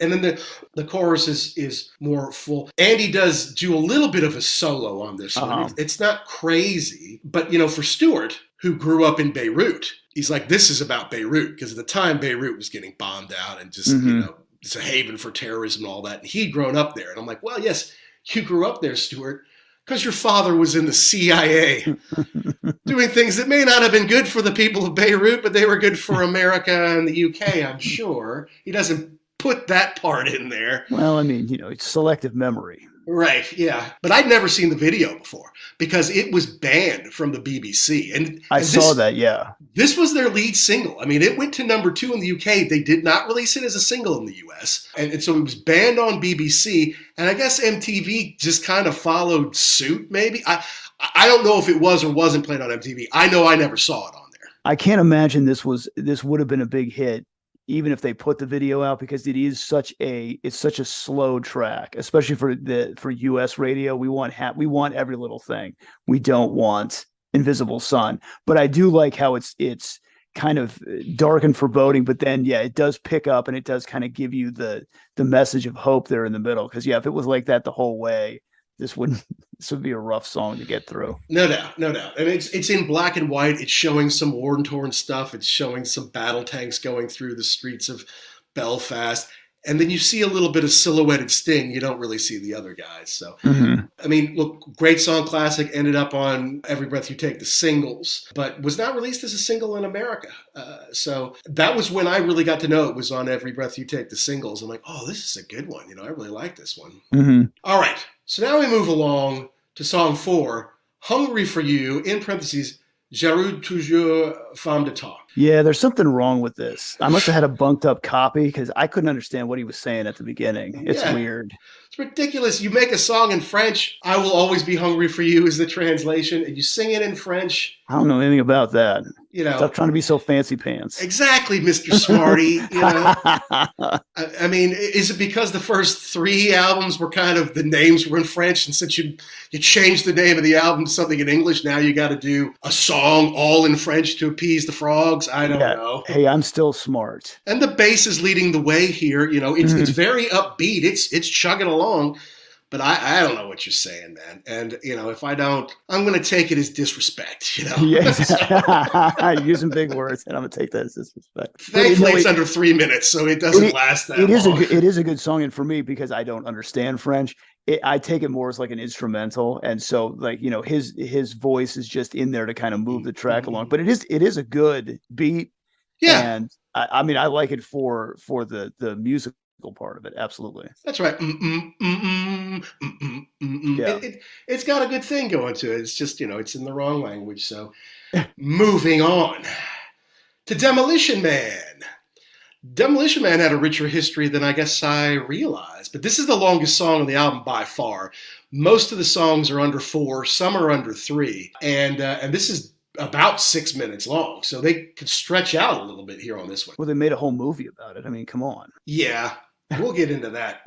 and then the chorus is more full. Andy does do a little bit of a solo on this one. It's not crazy, but, for Stewart, who grew up in Beirut, he's like, this is about Beirut, because at the time Beirut was getting bombed out and just, it's a haven for terrorism and all that. And he'd grown up there. And I'm like, well, yes, you grew up there, Stewart, because your father was in the CIA doing things that may not have been good for the people of Beirut, but they were good for America and the UK, I'm sure. He doesn't put that part in there. Well, I mean, it's selective memory. Right, yeah. But I'd never seen the video before because it was banned from the BBC. And I saw that, yeah. This was their lead single. I mean, it went to number 2 in the UK. They did not release it as a single in the US. And so it was banned on BBC. And I guess MTV just kind of followed suit, maybe. I don't know if it was or wasn't played on MTV. I know I never saw it on there. I can't imagine this would have been a big hit, even if they put the video out, because it's such a slow track, especially for US radio. We want every little thing. We don't want Invisible Sun. But I do like how it's kind of dark and foreboding, but then it does pick up and it does kind of give you the message of hope there in the middle. Because if it was like that the whole way, this would be a rough song to get through. No doubt. And it's in black and white. It's showing some war-torn stuff. It's showing some battle tanks going through the streets of Belfast. And then you see a little bit of silhouetted Sting. You don't really see the other guys. So, I mean, look, great song, classic, ended up on Every Breath You Take, the singles, but was not released as a single in America. So that was when I really got to know it was on Every Breath You Take, the singles. I'm like, oh, this is a good one. I really like this one. All right. So now we move along to song 4, Hungry for You, in parentheses, J'arrive toujours femme de temps. Yeah, there's something wrong with this. I must have had a bunked up copy because I couldn't understand what he was saying at the beginning. It's weird. It's ridiculous. You make a song in French, I will always be hungry for you is the translation, and you sing it in French. I don't know anything about that. Stop trying to be so fancy pants. Exactly, Mr. Smarty. I mean, is it because the first 3 albums were kind of, the names were in French, and since you changed the name of the album to something in English, now you got to do a song all in French to appease the frogs? I don't know. Hey, I'm still smart. And the bass is leading the way here. It's very upbeat. It's chugging along. But I don't know what you're saying, man. And, if I don't, I'm going to take it as disrespect, Yes. You're using big words, and I'm going to take that as disrespect. Thankfully, it's under 3 minutes, so it doesn't last that long. It is a good song. And for me, because I don't understand French, I take it more as like an instrumental. And so like, his voice is just in there to kind of move the track along. But it is a good beat. Yeah. And I mean, I like it for the musical part of it. Absolutely. That's right. Yeah. It's got a good thing going to it. It's just, it's in the wrong language. So moving on to Demolition Man. Demolition Man had a richer history than I guess I realized, but this is the longest song on the album by far. Most of the songs are under 4, some are under 3, and this is about 6 minutes long, so they could stretch out a little bit here on this one. Well, they made a whole movie about it. I mean, come on. Yeah, we'll get into that.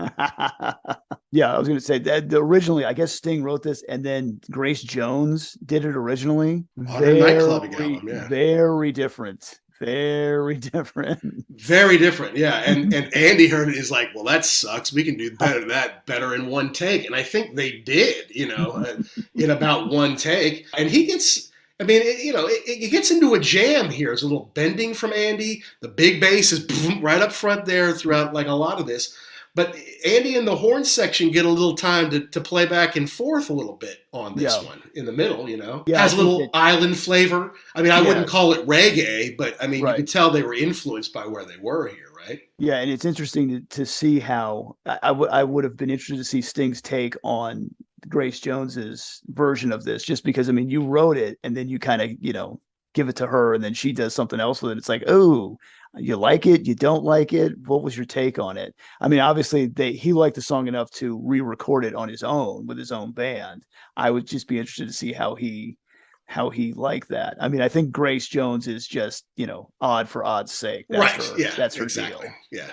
Yeah, I was going to say that originally, I guess Sting wrote this, and then Grace Jones did it originally. Nightclubbing album, yeah. Very different. Very different. Very different, yeah. And Andy heard it, is like, well, that sucks. We can do better in one take. And I think they did, in about one take. And he gets, it gets into a jam here. There's a little bending from Andy. The big bass is right up front there throughout like a lot of this. But Andy and the horn section get a little time to play back and forth a little bit on this one in the middle, Yeah, has a little island flavor. I mean, I wouldn't call it reggae, but I mean, you could tell they were influenced by where they were here, right? Yeah, and it's interesting to see how I would have been interested to see Sting's take on Grace Jones's version of this, just because, I mean, you wrote it and then you kind of, give it to her and then she does something else with it. It's like, oh, you like it, you don't like it. What was your take on it? I mean, obviously he liked the song enough to re-record it on his own with his own band. I would just be interested to see how he liked that. I mean, I think Grace Jones is just, odd for odd's sake. That's her exactly. deal. Yeah.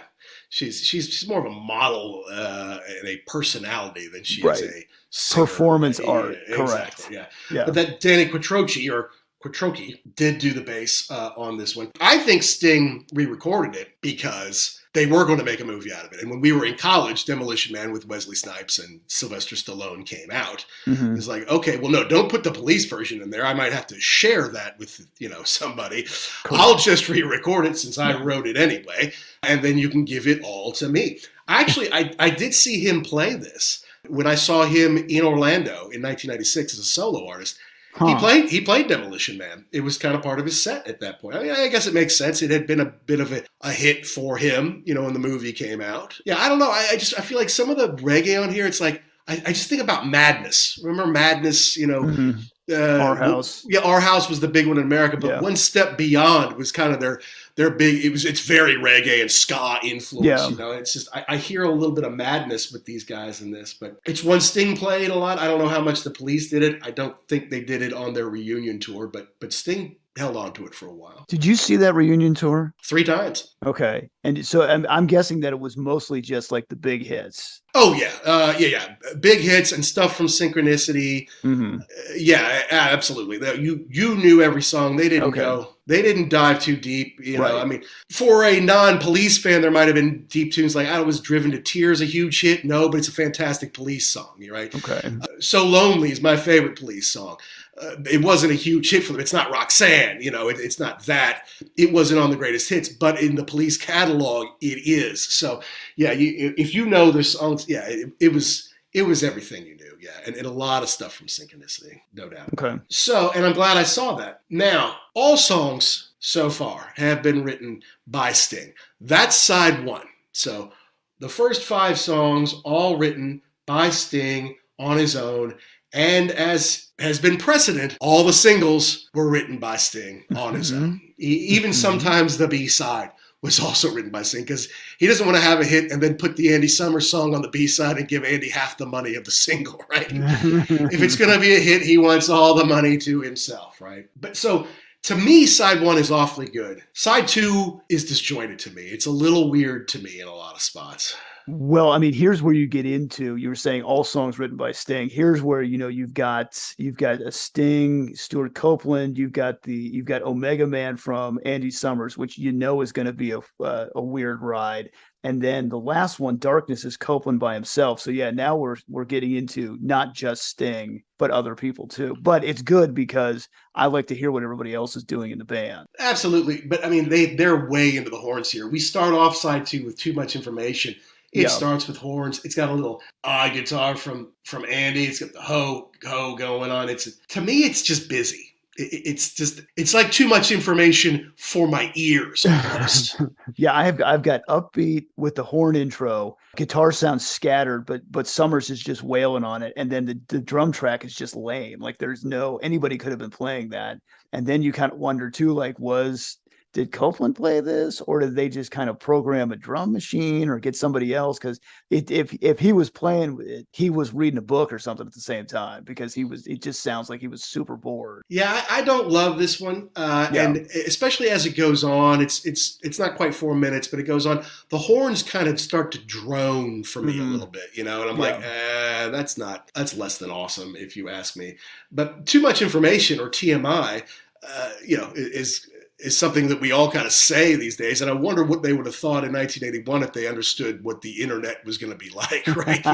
She's more of a model and a personality than she is a singer. Performance art. Correct. Exactly, yeah. But that Denny Quattrocci did do the bass on this one. I think Sting re-recorded it because they were going to make a movie out of it. And when we were in college, Demolition Man with Wesley Snipes and Sylvester Stallone came out. Mm-hmm. It's like, okay, well, no, don't put the police version in there. I might have to share that with, somebody. Cool. I'll just re-record it since I wrote it anyway. And then you can give it all to me. Actually, I did see him play this when I saw him in Orlando in 1996 as a solo artist. Huh. He played Demolition Man. It was kind of part of his set at that point. I mean, I guess it makes sense. It had been a bit of a hit for him, when the movie came out. Yeah, I don't know. I feel like some of the reggae on here, it's like, I just think about Madness. Remember Madness, Mm-hmm. Our House. Yeah, Our House was the big one in America, but One Step Beyond was kind of their big. It's very reggae and ska influence. Yeah. It's just I hear a little bit of Madness with these guys in this, but it's one Sting played a lot. I don't know how much the Police did it. I don't think they did it on their reunion tour, but Sting held on to it for a while. Did you see that reunion tour? 3 times. Okay. And so I'm guessing that it was mostly just like the big hits. Oh, yeah. Yeah. Big hits and stuff from Synchronicity. Mm-hmm. Yeah, absolutely. You knew every song. They didn't go. They didn't dive too deep. Right. I mean, for a non-Police fan, there might have been deep tunes like I Was Driven to Tears, a huge hit. No, but it's a fantastic Police song, right? Okay. So Lonely is my favorite Police song. It wasn't a huge hit for them. It's not Roxanne, it's not that. It wasn't on the greatest hits, but in the Police catalog, it is. So, yeah, if you know their songs, yeah, it was everything you knew, yeah, and a lot of stuff from Synchronicity, no doubt. Okay. So, and I'm glad I saw that. Now, all songs so far have been written by Sting. That's side 1. So, the first 5 songs all written by Sting on his own. And as has been precedent, all the singles were written by Sting on his own. Even sometimes the B-side was also written by Sting because he doesn't want to have a hit and then put the Andy Summers song on the B-side and give Andy half the money of the single, right? If it's going to be a hit, he wants all the money to himself, right? But so to me, side 1 is awfully good. Side 2 is disjointed to me. It's a little weird to me in a lot of spots. Well, I mean, here's where you get into, you were saying all songs written by Sting. Here's where, you've got a Sting, Stewart Copeland, you've got Omega Man from Andy Summers, which is going to be a weird ride. And then the last one, Darkness, is Copeland by himself. So yeah, now we're getting into not just Sting, but other people too. But it's good because I like to hear what everybody else is doing in the band. Absolutely. But I mean, they're way into the horns here. We start off side 2 with too much information. It starts with horns. It's got a little guitar from Andy. It's got the ho going on. To me, it's just busy. It's like too much information for my ears almost. Yeah, I've got upbeat with the horn intro. Guitar sounds scattered, but Summers is just wailing on it, and then the drum track is just lame. Like there's anybody could have been playing that. And then you kind of wonder too, like did Copeland play this, or did they just kind of program a drum machine or get somebody else? Because if he was playing it, he was reading a book or something at the same time, because it just sounds like he was super bored. Yeah, I don't love this one, and especially as it goes on. It's not quite 4 minutes, but it goes on. The horns kind of start to drone for me a little bit, and I'm like, that's less than awesome if you ask me. But too much information, or TMI, is something that we all kind of say these days. And I wonder what they would have thought in 1981 if they understood what the internet was going to be like, right?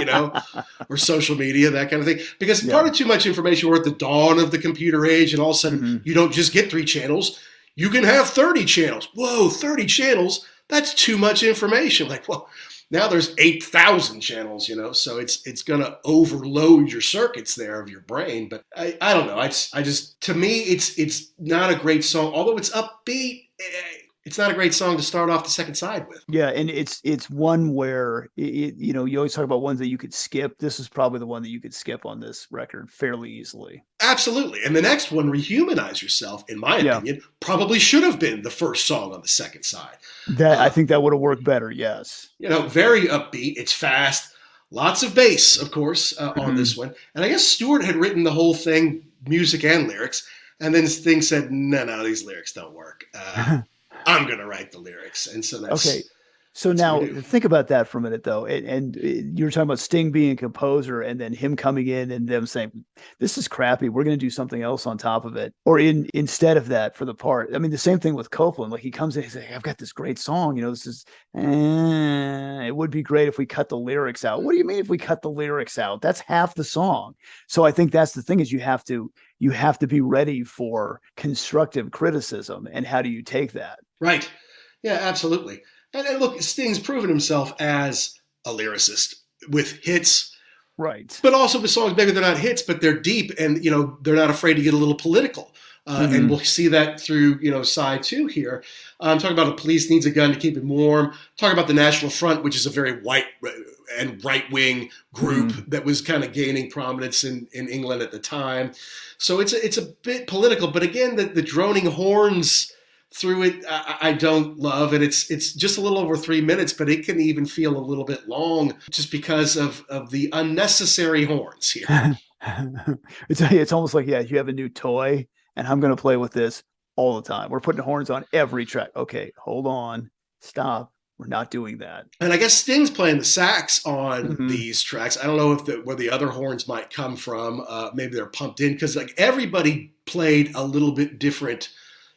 Or social media, that kind of thing. Because part of too much information, we're at the dawn of the computer age, and all of a sudden you don't just get 3 channels, you can have 30 channels. Whoa, 30 channels? That's too much information. Like, well, now there's 8,000 channels, so it's going to overload your circuits there of your brain. But I don't know. To me, it's not a great song. Although it's upbeat, it's not a great song to start off the second side with. Yeah, and it's one where you always talk about ones that you could skip. This is probably the one that you could skip on this record fairly easily. Absolutely. And the next one, Rehumanize Yourself, in my opinion, probably should have been the first song on the second side. I think that would have worked better, yes. Very upbeat. It's fast. Lots of bass, of course, on this one. And I guess Stewart had written the whole thing, music and lyrics, and then Sting said, no, these lyrics don't work. I'm going to write the lyrics. And so that's... Okay. So now think about that for a minute, though. And you were talking about Sting being a composer, and then him coming in and them saying, this is crappy, we're going to do something else on top of it. Or instead of that for the part. I mean, the same thing with Copeland. Like he comes in, he's like, I've got this great song. This is, it would be great if we cut the lyrics out. What do you mean if we cut the lyrics out? That's half the song. So I think that's the thing, is you have to be ready for constructive criticism. And how do you take that? Right. Yeah, absolutely. And look, Sting's proven himself as a lyricist with hits. Right. But also with songs, maybe they're not hits, but they're deep, and, they're not afraid to get a little political. And we'll see that through, side 2 here. I'm talking about A Police Needs a Gun to Keep Him Warm. Talking about the National Front, which is a very white and right-wing group that was kind of gaining prominence in England at the time. So it's a bit political, but again, the droning horns through it, I don't love, and it's just a little over 3 minutes, but it can even feel a little bit long just because of the unnecessary horns here. It's almost like, you have a new toy, and I'm going to play with this all the time. We're putting horns on every track. Okay, hold on, stop. We're not doing that. And I guess Sting's playing the sax on these tracks. I don't know where the other horns might come from. Maybe they're pumped in, because like everybody played a little bit different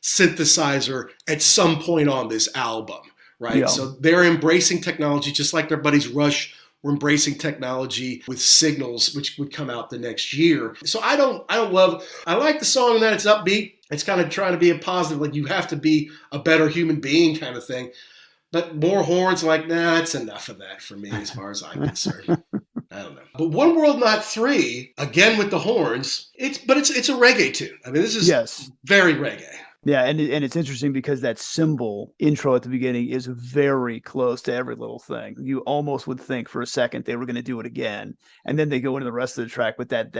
synthesizer at some point on this album, right? Yeah. So they're embracing technology, just like their buddies Rush were embracing technology with Signals, which would come out the next year. So I like the song in that it's upbeat. It's kind of trying to be a positive, like you have to be a better human being kind of thing. But more horns, like, nah, it's enough of that for me as far as I'm concerned. I don't know. But One World Not Three, again with the horns, it's a reggae tune. I mean, this is very reggae. Yeah, and it's interesting because that cymbal intro at the beginning is very close to Every Little Thing. You almost would think for a second they were going to do it again, and then they go into the rest of the track with that.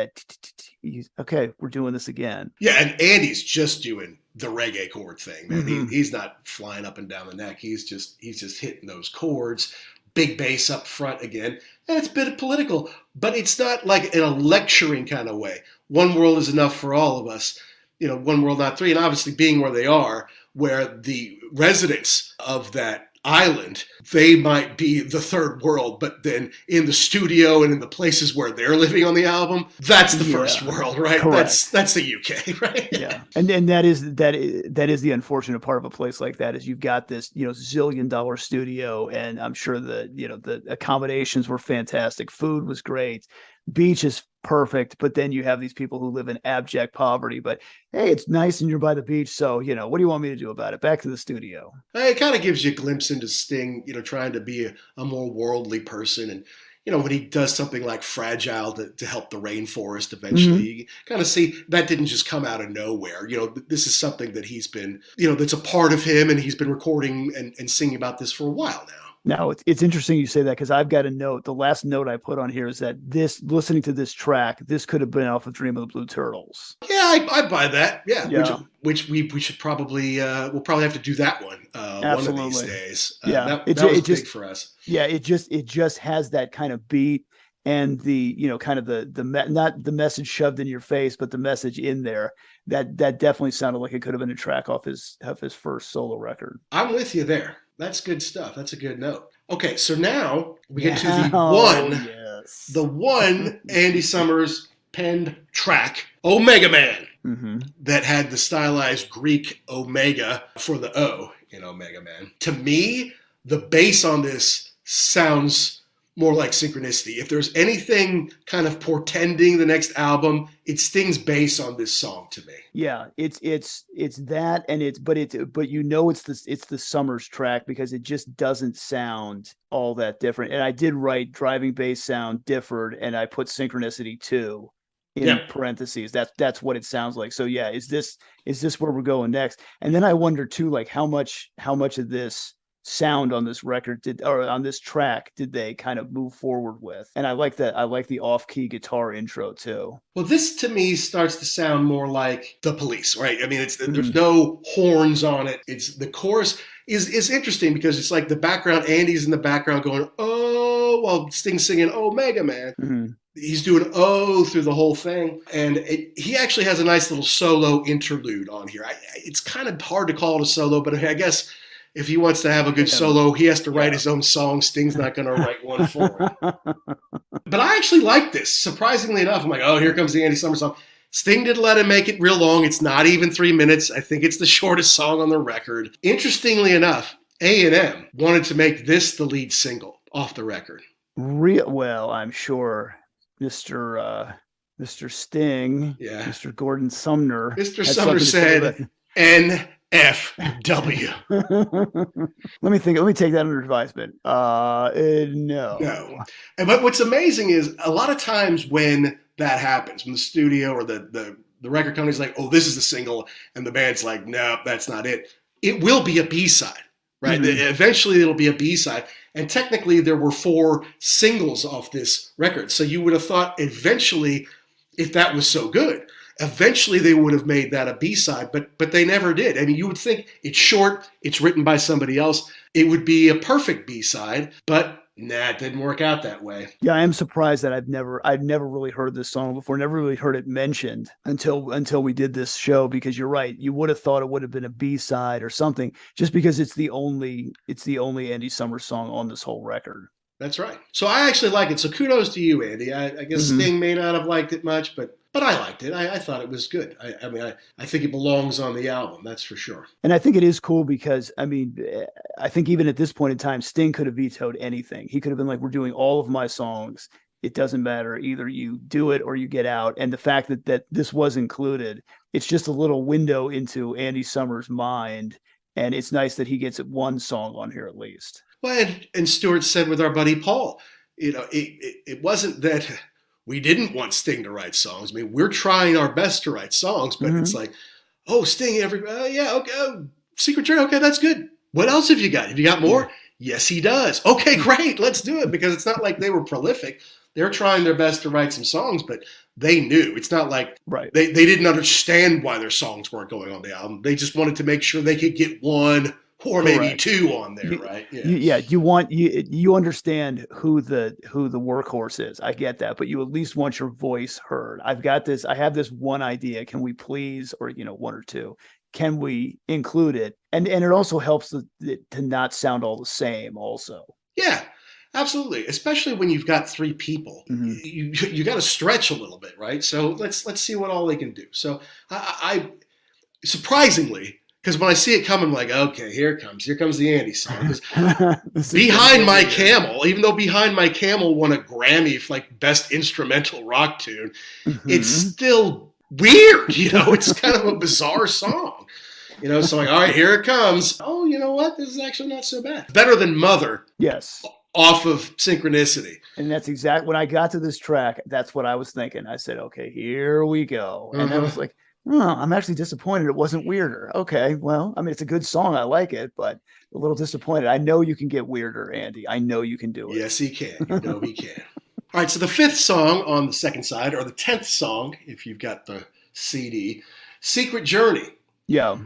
Okay, we're doing this again. Yeah, and Andy's just doing the reggae chord thing, man. He's not flying up and down the neck. He's just hitting those chords. Big bass up front again, and it's a bit political, but it's not like in a lecturing kind of way. One world is enough for all of us. One world, not three. And obviously being where they are, where the residents of that island, they might be the third world, but then in the studio and in the places where they're living on the album, that's the first world, right? Correct. That's the UK, right? Yeah. And that is the unfortunate part of a place like that, is you've got this, $1 zillion studio, and I'm sure the accommodations were fantastic. Food was great. Beach is perfect, but then you have these people who live in abject poverty. But hey, it's nice and you're by the beach, so what do you want me to do about it? Back to the studio. It kind of gives you a glimpse into Sting, trying to be a more worldly person, and when he does something like Fragile to help the rainforest eventually, you kind of see that didn't just come out of nowhere. This is something that he's been, that's a part of him, and he's been recording and singing about this for a while now. Now, it's interesting you say that, because I've got a note. The last note I put on here is that listening to this track, this could have been off of Dream of the Blue Turtles. Yeah, I buy that. Yeah. Which we should probably, we'll probably have to do that one one of these days. That was big for us. Yeah, it just has that kind of beat, and the, kind of not the message shoved in your face, but the message in there. That definitely sounded like it could have been a track off his first solo record. I'm with you there. That's good stuff. That's a good note. Okay, so now we get to the one Andy Summers penned track, Omega Man, that had the stylized Greek Omega for the O in Omega Man. To me, the bass on this sounds more like Synchronicity. If there's anything kind of portending the next album, it Sting's bass on this song to me. Yeah, it's that, and it's the Summers track, because it just doesn't sound all that different. And I did write driving bass sound differed, and I put Synchronicity too in parentheses. That's what it sounds like. So yeah, is this where we're going next? And then I wonder too, like how much of this sound on this record on this track did they kind of move forward with? And I like that. I like the off-key guitar intro too. Well, this to me starts to sound more like The Police, right? I mean, there's no horns on it. It's the chorus is interesting, because it's like the background, Andy's in the background going, oh, while Sting's singing Omega Man. He's doing oh through the whole thing. And he actually has a nice little solo interlude on here. It's kind of hard to call it a solo, but I guess if he wants to have a good solo, he has to write his own song. Sting's not going to write one for him. But I actually like this. Surprisingly enough, I'm like, oh, here comes the Andy Summers song. Sting didn't let him make it real long. It's not even 3 minutes. I think it's the shortest song on the record. Interestingly enough, A&M wanted to make this the lead single off the record. Well, I'm sure Mr. Sting, Mr. Gordon Sumner. Mr. Sumner said, NFW. Let me think. Let me take that under advisement. No. But what's amazing is a lot of times when that happens, when the studio or the record company's like, oh, this is the single, and the band's like, no, that's not it. It will be a B-side, right? Eventually it'll be a B-side. And technically there were 4 singles off this record. So you would have thought eventually, if that was so good, eventually they would have made that a B-side, but they never did. I mean, you would think it's short, it's written by somebody else, it would be a perfect B-side, but it didn't work out that way. Yeah, I am surprised that I've never really heard this song before, never really heard it mentioned until we did this show, because you're right, you would have thought it would have been a B-side or something, just because it's the only Andy Summers song on this whole record. That's right. So I actually like it. So kudos to you, Andy. I guess Sting may not have liked it much, but I liked it. I thought it was good. I think it belongs on the album. That's for sure. And I think it is cool because, I mean, I think even at this point in time, Sting could have vetoed anything. He could have been like, we're doing all of my songs. It doesn't matter. Either you do it or you get out. And the fact that this was included, it's just a little window into Andy Summers' mind. And it's nice that he gets one song on here at least. Well, and Stewart said with our buddy Paul, it wasn't that we didn't want Sting to write songs. I mean, we're trying our best to write songs, but it's like, oh, Sting, okay, Secret Journey, okay, that's good. What else have you got? Have you got more? Yes, he does. Okay, great, let's do it, because it's not like they were prolific. They're trying their best to write some songs, but they knew. It's not like they didn't understand why their songs weren't going on the album. They just wanted to make sure they could get one or maybe 2 on there, right? Yeah. You understand who the workhorse is. I get that, but you at least want your voice heard. I have this one idea. Can we please, or 1 or 2, can we include it? And it also helps to not sound all the same also. Yeah, absolutely. Especially when you've got three people, you got to stretch a little bit, right? So let's see what all they can do. So I surprisingly, because when I see it coming, I'm like, okay, here comes the Andy song. Behind My Camel, even though Behind My Camel won a Grammy for like best instrumental rock tune, it's still weird. It's kind of a bizarre song. So like, all right, here it comes. Oh, you know what? This is actually not so bad. Better than Mother. Yes. Off of Synchronicity. And that's exactly when I got to this track. That's what I was thinking. I said, okay, here we go. And I was like, oh, I'm actually disappointed it wasn't weirder. Okay, well, I mean, it's a good song. I like it, but a little disappointed. I know you can get weirder, Andy. I know you can do it. Yes, he can. He can. All right, so the fifth song on the second side, or the 10th song, if you've got the CD, Secret Journey. Yeah.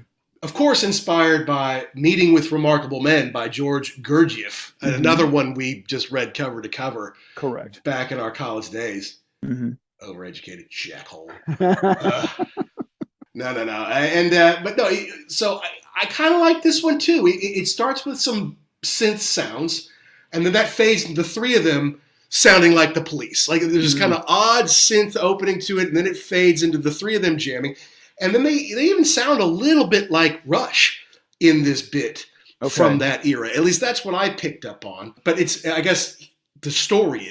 Of course, inspired by Meeting with Remarkable Men by George Gurdjieff, and another one we just read cover to cover. Correct. Back in our college days. Overeducated jackhole. No. But no, so I kind of like this one too. It starts with some synth sounds, and then that fades into the three of them sounding like the Police. Like there's this kind of odd synth opening to it, and then it fades into the three of them jamming. And then they even sound a little bit like Rush in this bit from that era. At least that's what I picked up on. But I guess the story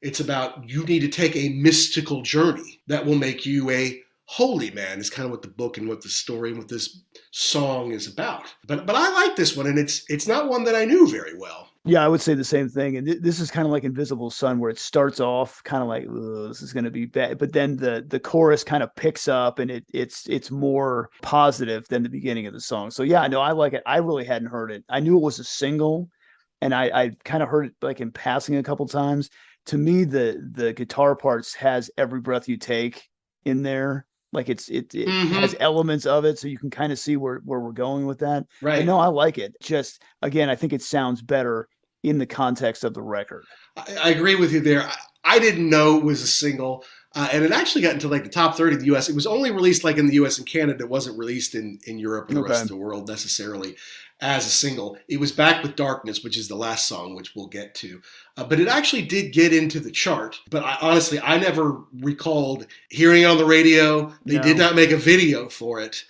it's about you need to take a mystical journey that will make you a holy man is kind of what the book and what the story and what this song is about. But I like this one, and it's not one that I knew very well. Yeah, I would say the same thing. And this is kind of like Invisible Sun, where it starts off kind of like, this is going to be bad. But then the chorus kind of picks up, and it's more positive than the beginning of the song. So yeah, no, I like it. I really hadn't heard it. I knew it was a single, and I kind of heard it like in passing a couple times. To me, the guitar parts has Every Breath You Take in there. Like it has elements of it, so you can kind of see where we're going with that. Right. But no, I like it. Just again, I think it sounds better in the context of the record. I agree with you there. I didn't know it was a single, and it actually got into like the top 30 of the U.S. It was only released like in the U.S. and Canada. It wasn't released in Europe and the rest of the world necessarily as a single. It was Back with Darkness, which is the last song, which we'll get to. But it actually did get into the chart. But honestly, I never recalled hearing it on the radio. They did not make a video for it,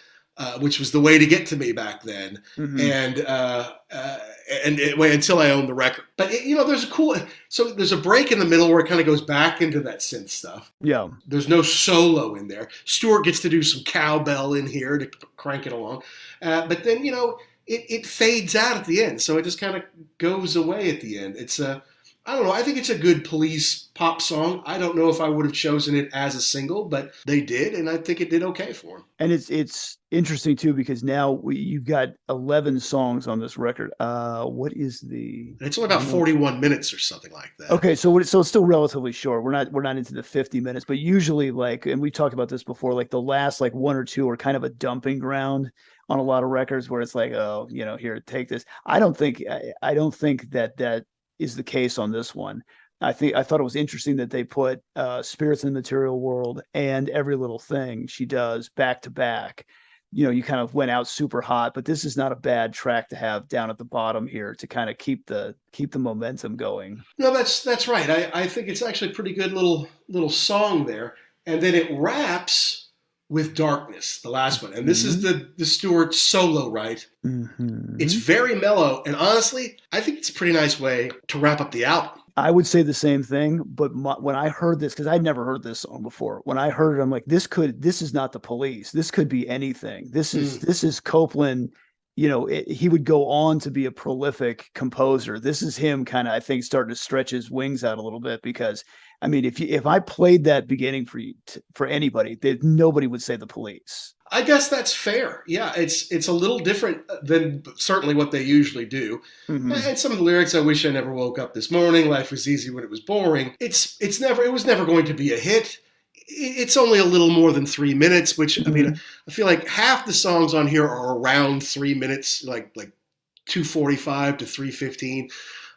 which was the way to get to me back then. And it went until I owned the record. But there's a break in the middle where it kind of goes back into that synth stuff. Yeah. There's no solo in there. Stewart gets to do some cowbell in here to crank it along. But then, it fades out at the end. So it just kind of goes away at the end. It's I don't know. I think it's a good Police pop song. I don't know if I would have chosen it as a single, but they did, and I think it did okay for them. And it's interesting too, because now you've got 11 songs on this record. What is It's only about 41 minutes or something like that. Okay, so it's still relatively short. We're not into the 50 minutes, but usually and we talked about this before, like the last like one or two are kind of a dumping ground on a lot of records where it's like, oh, here, take this. I don't think that is the case on this one. I thought it was interesting that they put Spirits in the Material World and Every Little Thing She Does back to back. You kind of went out super hot, but this is not a bad track to have down at the bottom here to kind of keep the momentum going. No, that's right. I think it's actually a pretty good little song there. And then it wraps with Darkness, the last one. And this is the Stewart solo, right? It's very mellow. And honestly, I think it's a pretty nice way to wrap up the album. I would say the same thing, but when I heard this, because I'd never heard this song before, when I heard it, I'm like, this is not the Police. This could be anything. This is Copeland. He would go on to be a prolific composer. This is him kind of, I think, starting to stretch his wings out a little bit, because I mean, if I played that beginning for anybody, nobody would say the Police. I guess that's fair. Yeah, it's a little different than certainly what they usually do. And some of the lyrics, I wish I never woke up this morning. Life was easy when it was boring. It was never going to be a hit. It's only a little more than 3 minutes, which I mean, I feel like half the songs on here are around 3 minutes, like 2:45 to 3:15.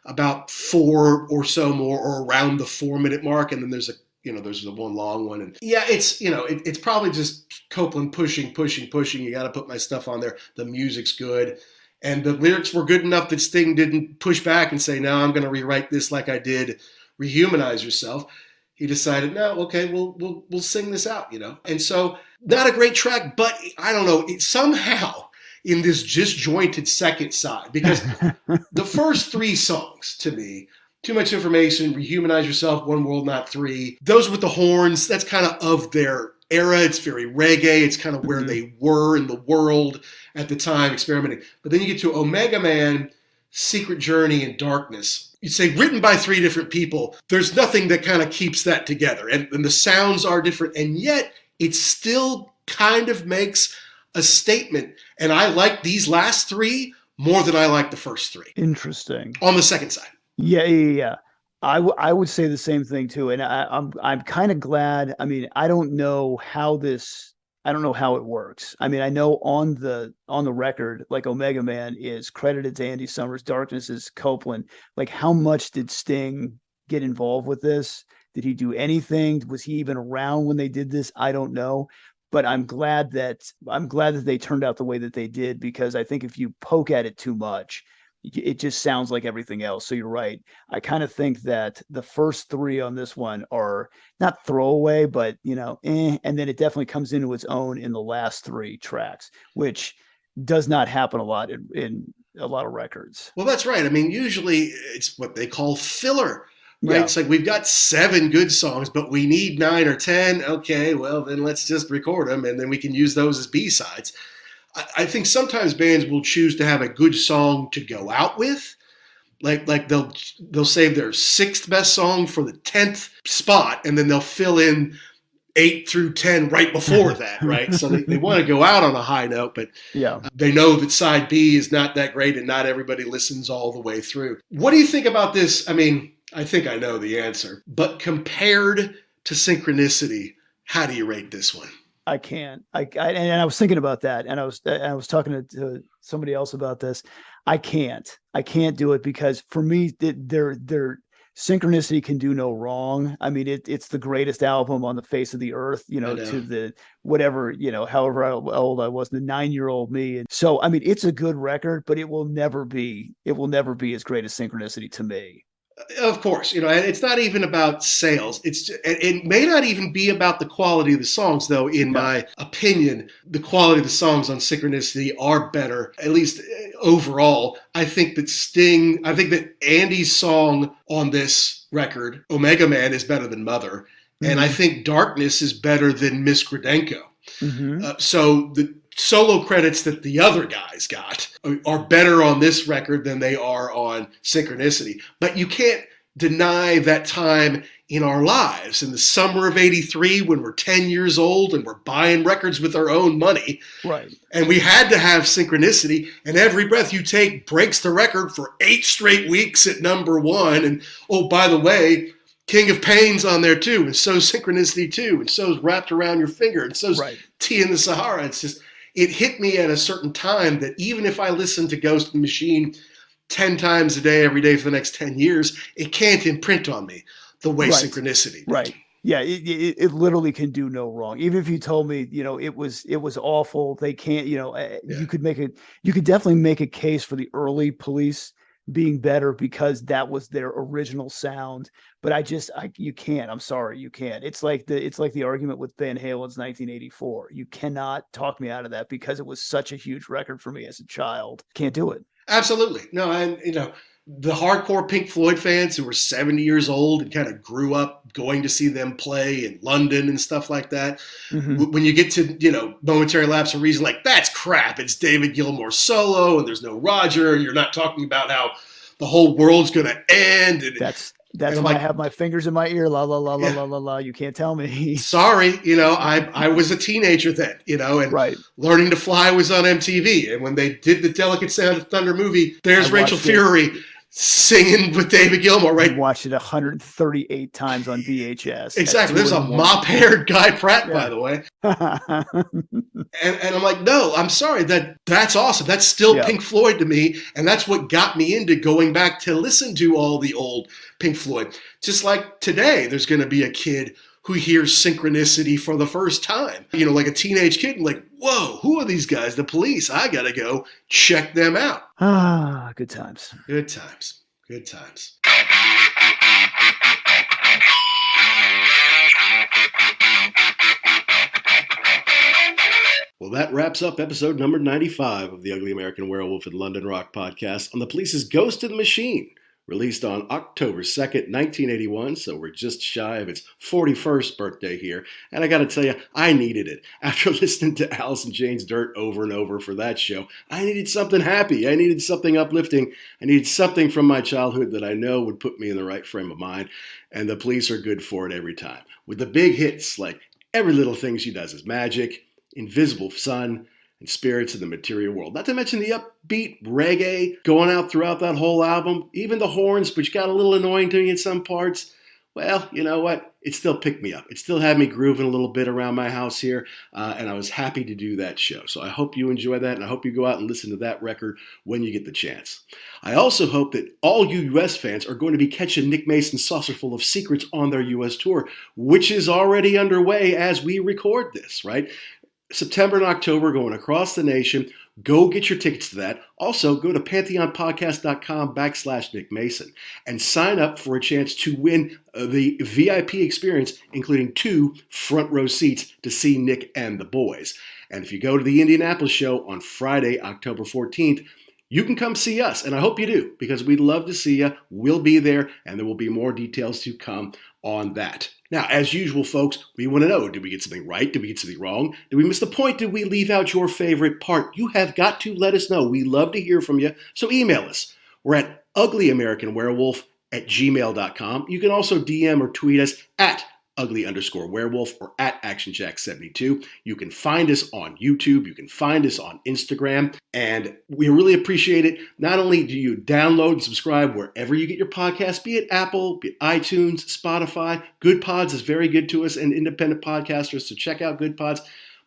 About 4 or so more, or around the 4 minute mark, and then there's a there's the one long one. And yeah, it's probably just Copeland pushing. You got to put my stuff on there. The music's good. And the lyrics were good enough that Sting didn't push back and say, no, I'm going to rewrite this like I did Rehumanize Yourself. He decided, no, okay, we'll sing this out, And so, not a great track, but I don't know, somehow in this disjointed second side, because the first three songs to me, Too Much Information, Rehumanize Yourself, One World Not Three, those with the horns, that's kind of their era. It's very reggae. It's kind of where they were in the world at the time, experimenting. But then you get to Omega Man, Secret Journey, and Darkness. You'd say written by three different people. There's nothing that kind of keeps that together. And the sounds are different. And yet it still kind of makes a statement. And I like these last three more than I like the first three. Interesting. On the second side. Yeah. I would say the same thing too, and I'm kind of glad. I mean, I don't know how it works. I mean, I know on the record, like Omega Man is credited to Andy Summers, Darkness is Copeland. Like, how much did Sting get involved with this? Did he do anything? Was he even around when they did this? I don't know. But I'm glad that they turned out the way that they did, because I think if you poke at it too much, it just sounds like everything else. So you're right. I kind of think that the first three on this one are not throwaway, but and then it definitely comes into its own in the last three tracks, which does not happen a lot in a lot of records. Well, that's right. I mean, usually it's what they call filler, right? Yeah. It's like, we've got 7 good songs, but we need 9 or 10. Okay, well, then let's just record them, and then we can use those as B-sides. I think sometimes bands will choose to have a good song to go out with. Like they'll save their 6th best song for the 10th spot, and then they'll fill in 8 through 10 right before that, right? So they want to go out on a high note, but they know that side B is not that great and not everybody listens all the way through. What do you think about this? I mean, I think I know the answer, but compared to Synchronicity, how do you rate this one? I can't. And I was thinking about that, and I was talking to somebody else about this. I can't do it, because for me, their Synchronicity can do no wrong. I mean, it's the greatest album on the face of the earth, to the whatever, however old I was, the 9-year-old me. And so, I mean, it's a good record, but it will never be as great as Synchronicity to me. Of course, it's not even about sales. It may not even be about the quality of the songs, though. In my opinion, the quality of the songs on Synchronicity are better, at least overall. I think that Andy's song on this record, Omega Man, is better than Mother. And I think Darkness is better than Miss Grodenko. So the solo credits that the other guys got are better on this record than they are on Synchronicity. But you can't deny that time in our lives, in the summer of '83, when we're 10 years old and we're buying records with our own money. Right. And we had to have Synchronicity, and Every Breath You Take breaks the record for 8 straight weeks at number 1. And, oh, by the way, King of Pain's on there too, and so's Synchronicity too, and so's Wrapped Around Your Finger, and so's Tea in the Sahara. It's just, it hit me at a certain time that even if I listen to Ghost of the Machine 10 times a day, every day for the next 10 years, it can't imprint on me the way Synchronicity did. Right. Yeah, it literally can do no wrong. Even if you told me, it was awful, they can't, you could definitely make a case for the early Police being better because that was their original sound. But you can't. I'm sorry, you can't. It's like the argument with Van Halen's 1984. You cannot talk me out of that because it was such a huge record for me as a child. Can't do it. Absolutely. No, and the hardcore Pink Floyd fans who were 70 years old and kind of grew up going to see them play in London and stuff like that. When you get to, Momentary Lapse of Reason, like, that's crap. It's David Gilmour solo and there's no Roger, and you're not talking about how the whole world's going to end. And that's why I have my fingers in my ear. La, la, la, la, la, la, la. You can't tell me. Sorry. I was a teenager then, and Learning to Fly was on MTV. And when they did the Delicate Sound of Thunder movie, there's Rachel Fury singing with David Gilmour, right? I watched it 138 times on VHS. Exactly. There's a mop-haired Guy Pratt, by the way. and I'm like, no, I'm sorry. That's awesome. That's still Pink Floyd to me. And that's what got me into going back to listen to all the old Pink Floyd. Just like today, there's going to be a kid who hears Synchronicity for the first time. You know, like a teenage kid, like, whoa, who are these guys? The Police. I gotta go check them out. Ah, good times. Good times. Good times. Well, that wraps up episode number 95 of the Ugly American Werewolf in London Rock podcast on the Police's Ghost in the Machine, released on October 2nd, 1981, so we're just shy of its 41st birthday here. And I gotta tell you, I needed it. After listening to Alice in Chains' Dirt over and over for that show, I needed something happy. I needed something uplifting. I needed something from my childhood that I know would put me in the right frame of mind. And the Police are good for it every time. With the big hits like Every Little Thing She Does Is Magic, Invisible Sun, and Spirits of the Material World. Not to mention the upbeat reggae going out throughout that whole album. Even the horns, which got a little annoying to me in some parts. Well, you know what? It still picked me up. It still had me grooving a little bit around my house here, and I was happy to do that show. So I hope you enjoy that, and I hope you go out and listen to that record when you get the chance. I also hope that all you U.S. fans are going to be catching Nick Mason's Saucerful of Secrets on their U.S. tour, which is already underway as we record this, right? September and October going across the nation. Go get your tickets to that. Also, go to pantheonpodcast.com/Nick Mason and sign up for a chance to win the VIP experience, including 2 front row seats to see Nick and the boys. And if you go to the Indianapolis show on Friday, October 14th, you can come see us, and I hope you do, because we'd love to see you. We'll be there, and there will be more details to come on that. Now, as usual, folks, we want to know, did we get something right? Did we get something wrong? Did we miss the point? Did we leave out your favorite part? You have got to let us know. We love to hear from you, so email us. We're at uglyamericanwerewolf@gmail.com. You can also DM or tweet us at ugly_werewolf or at actionjack72. You can find us on YouTube. You can find us on Instagram. And we really appreciate it. Not only do you download and subscribe wherever you get your podcasts, be it Apple, be it iTunes, Spotify. Good Pods is very good to us and independent podcasters, so check out Good Pods.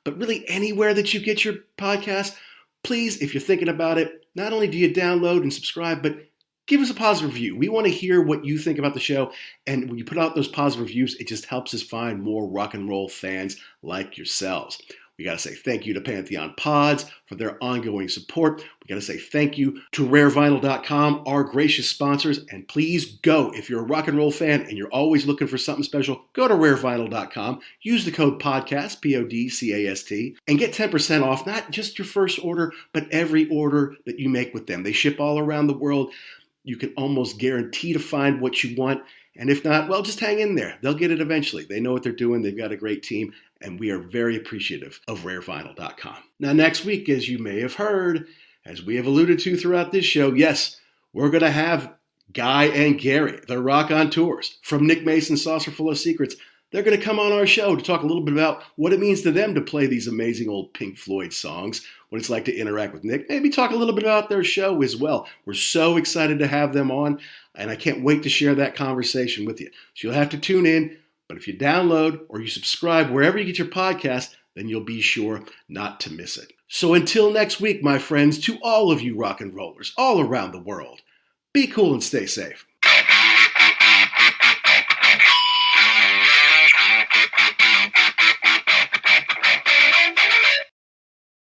But really anywhere that you get your podcast, please, if you're thinking about it, not only do you download and subscribe, but give us a positive review. We want to hear what you think about the show. And when you put out those positive reviews, it just helps us find more rock and roll fans like yourselves. We got to say thank you to Pantheon Pods for their ongoing support. We got to say thank you to RareVinyl.com, our gracious sponsors. And please go, if you're a rock and roll fan and you're always looking for something special, go to RareVinyl.com, use the code PODCAST, PODCAST, and get 10% off, not just your first order, but every order that you make with them. They ship all around the world. You can almost guarantee to find what you want. And if not, well, just hang in there. They'll get it eventually. They know what they're doing. They've got a great team. And we are very appreciative of RareVinyl.com. Now, next week, as you may have heard, as we have alluded to throughout this show, yes, we're going to have Guy and Gary, the Rock on Tours, from Nick Mason's Saucerful of Secrets. They're going to come on our show to talk a little bit about what it means to them to play these amazing old Pink Floyd songs, what it's like to interact with Nick, maybe talk a little bit about their show as well. We're so excited to have them on, and I can't wait to share that conversation with you. So you'll have to tune in, but if you download or you subscribe wherever you get your podcast, then you'll be sure not to miss it. So until next week, my friends, to all of you rock and rollers all around the world, be cool and stay safe.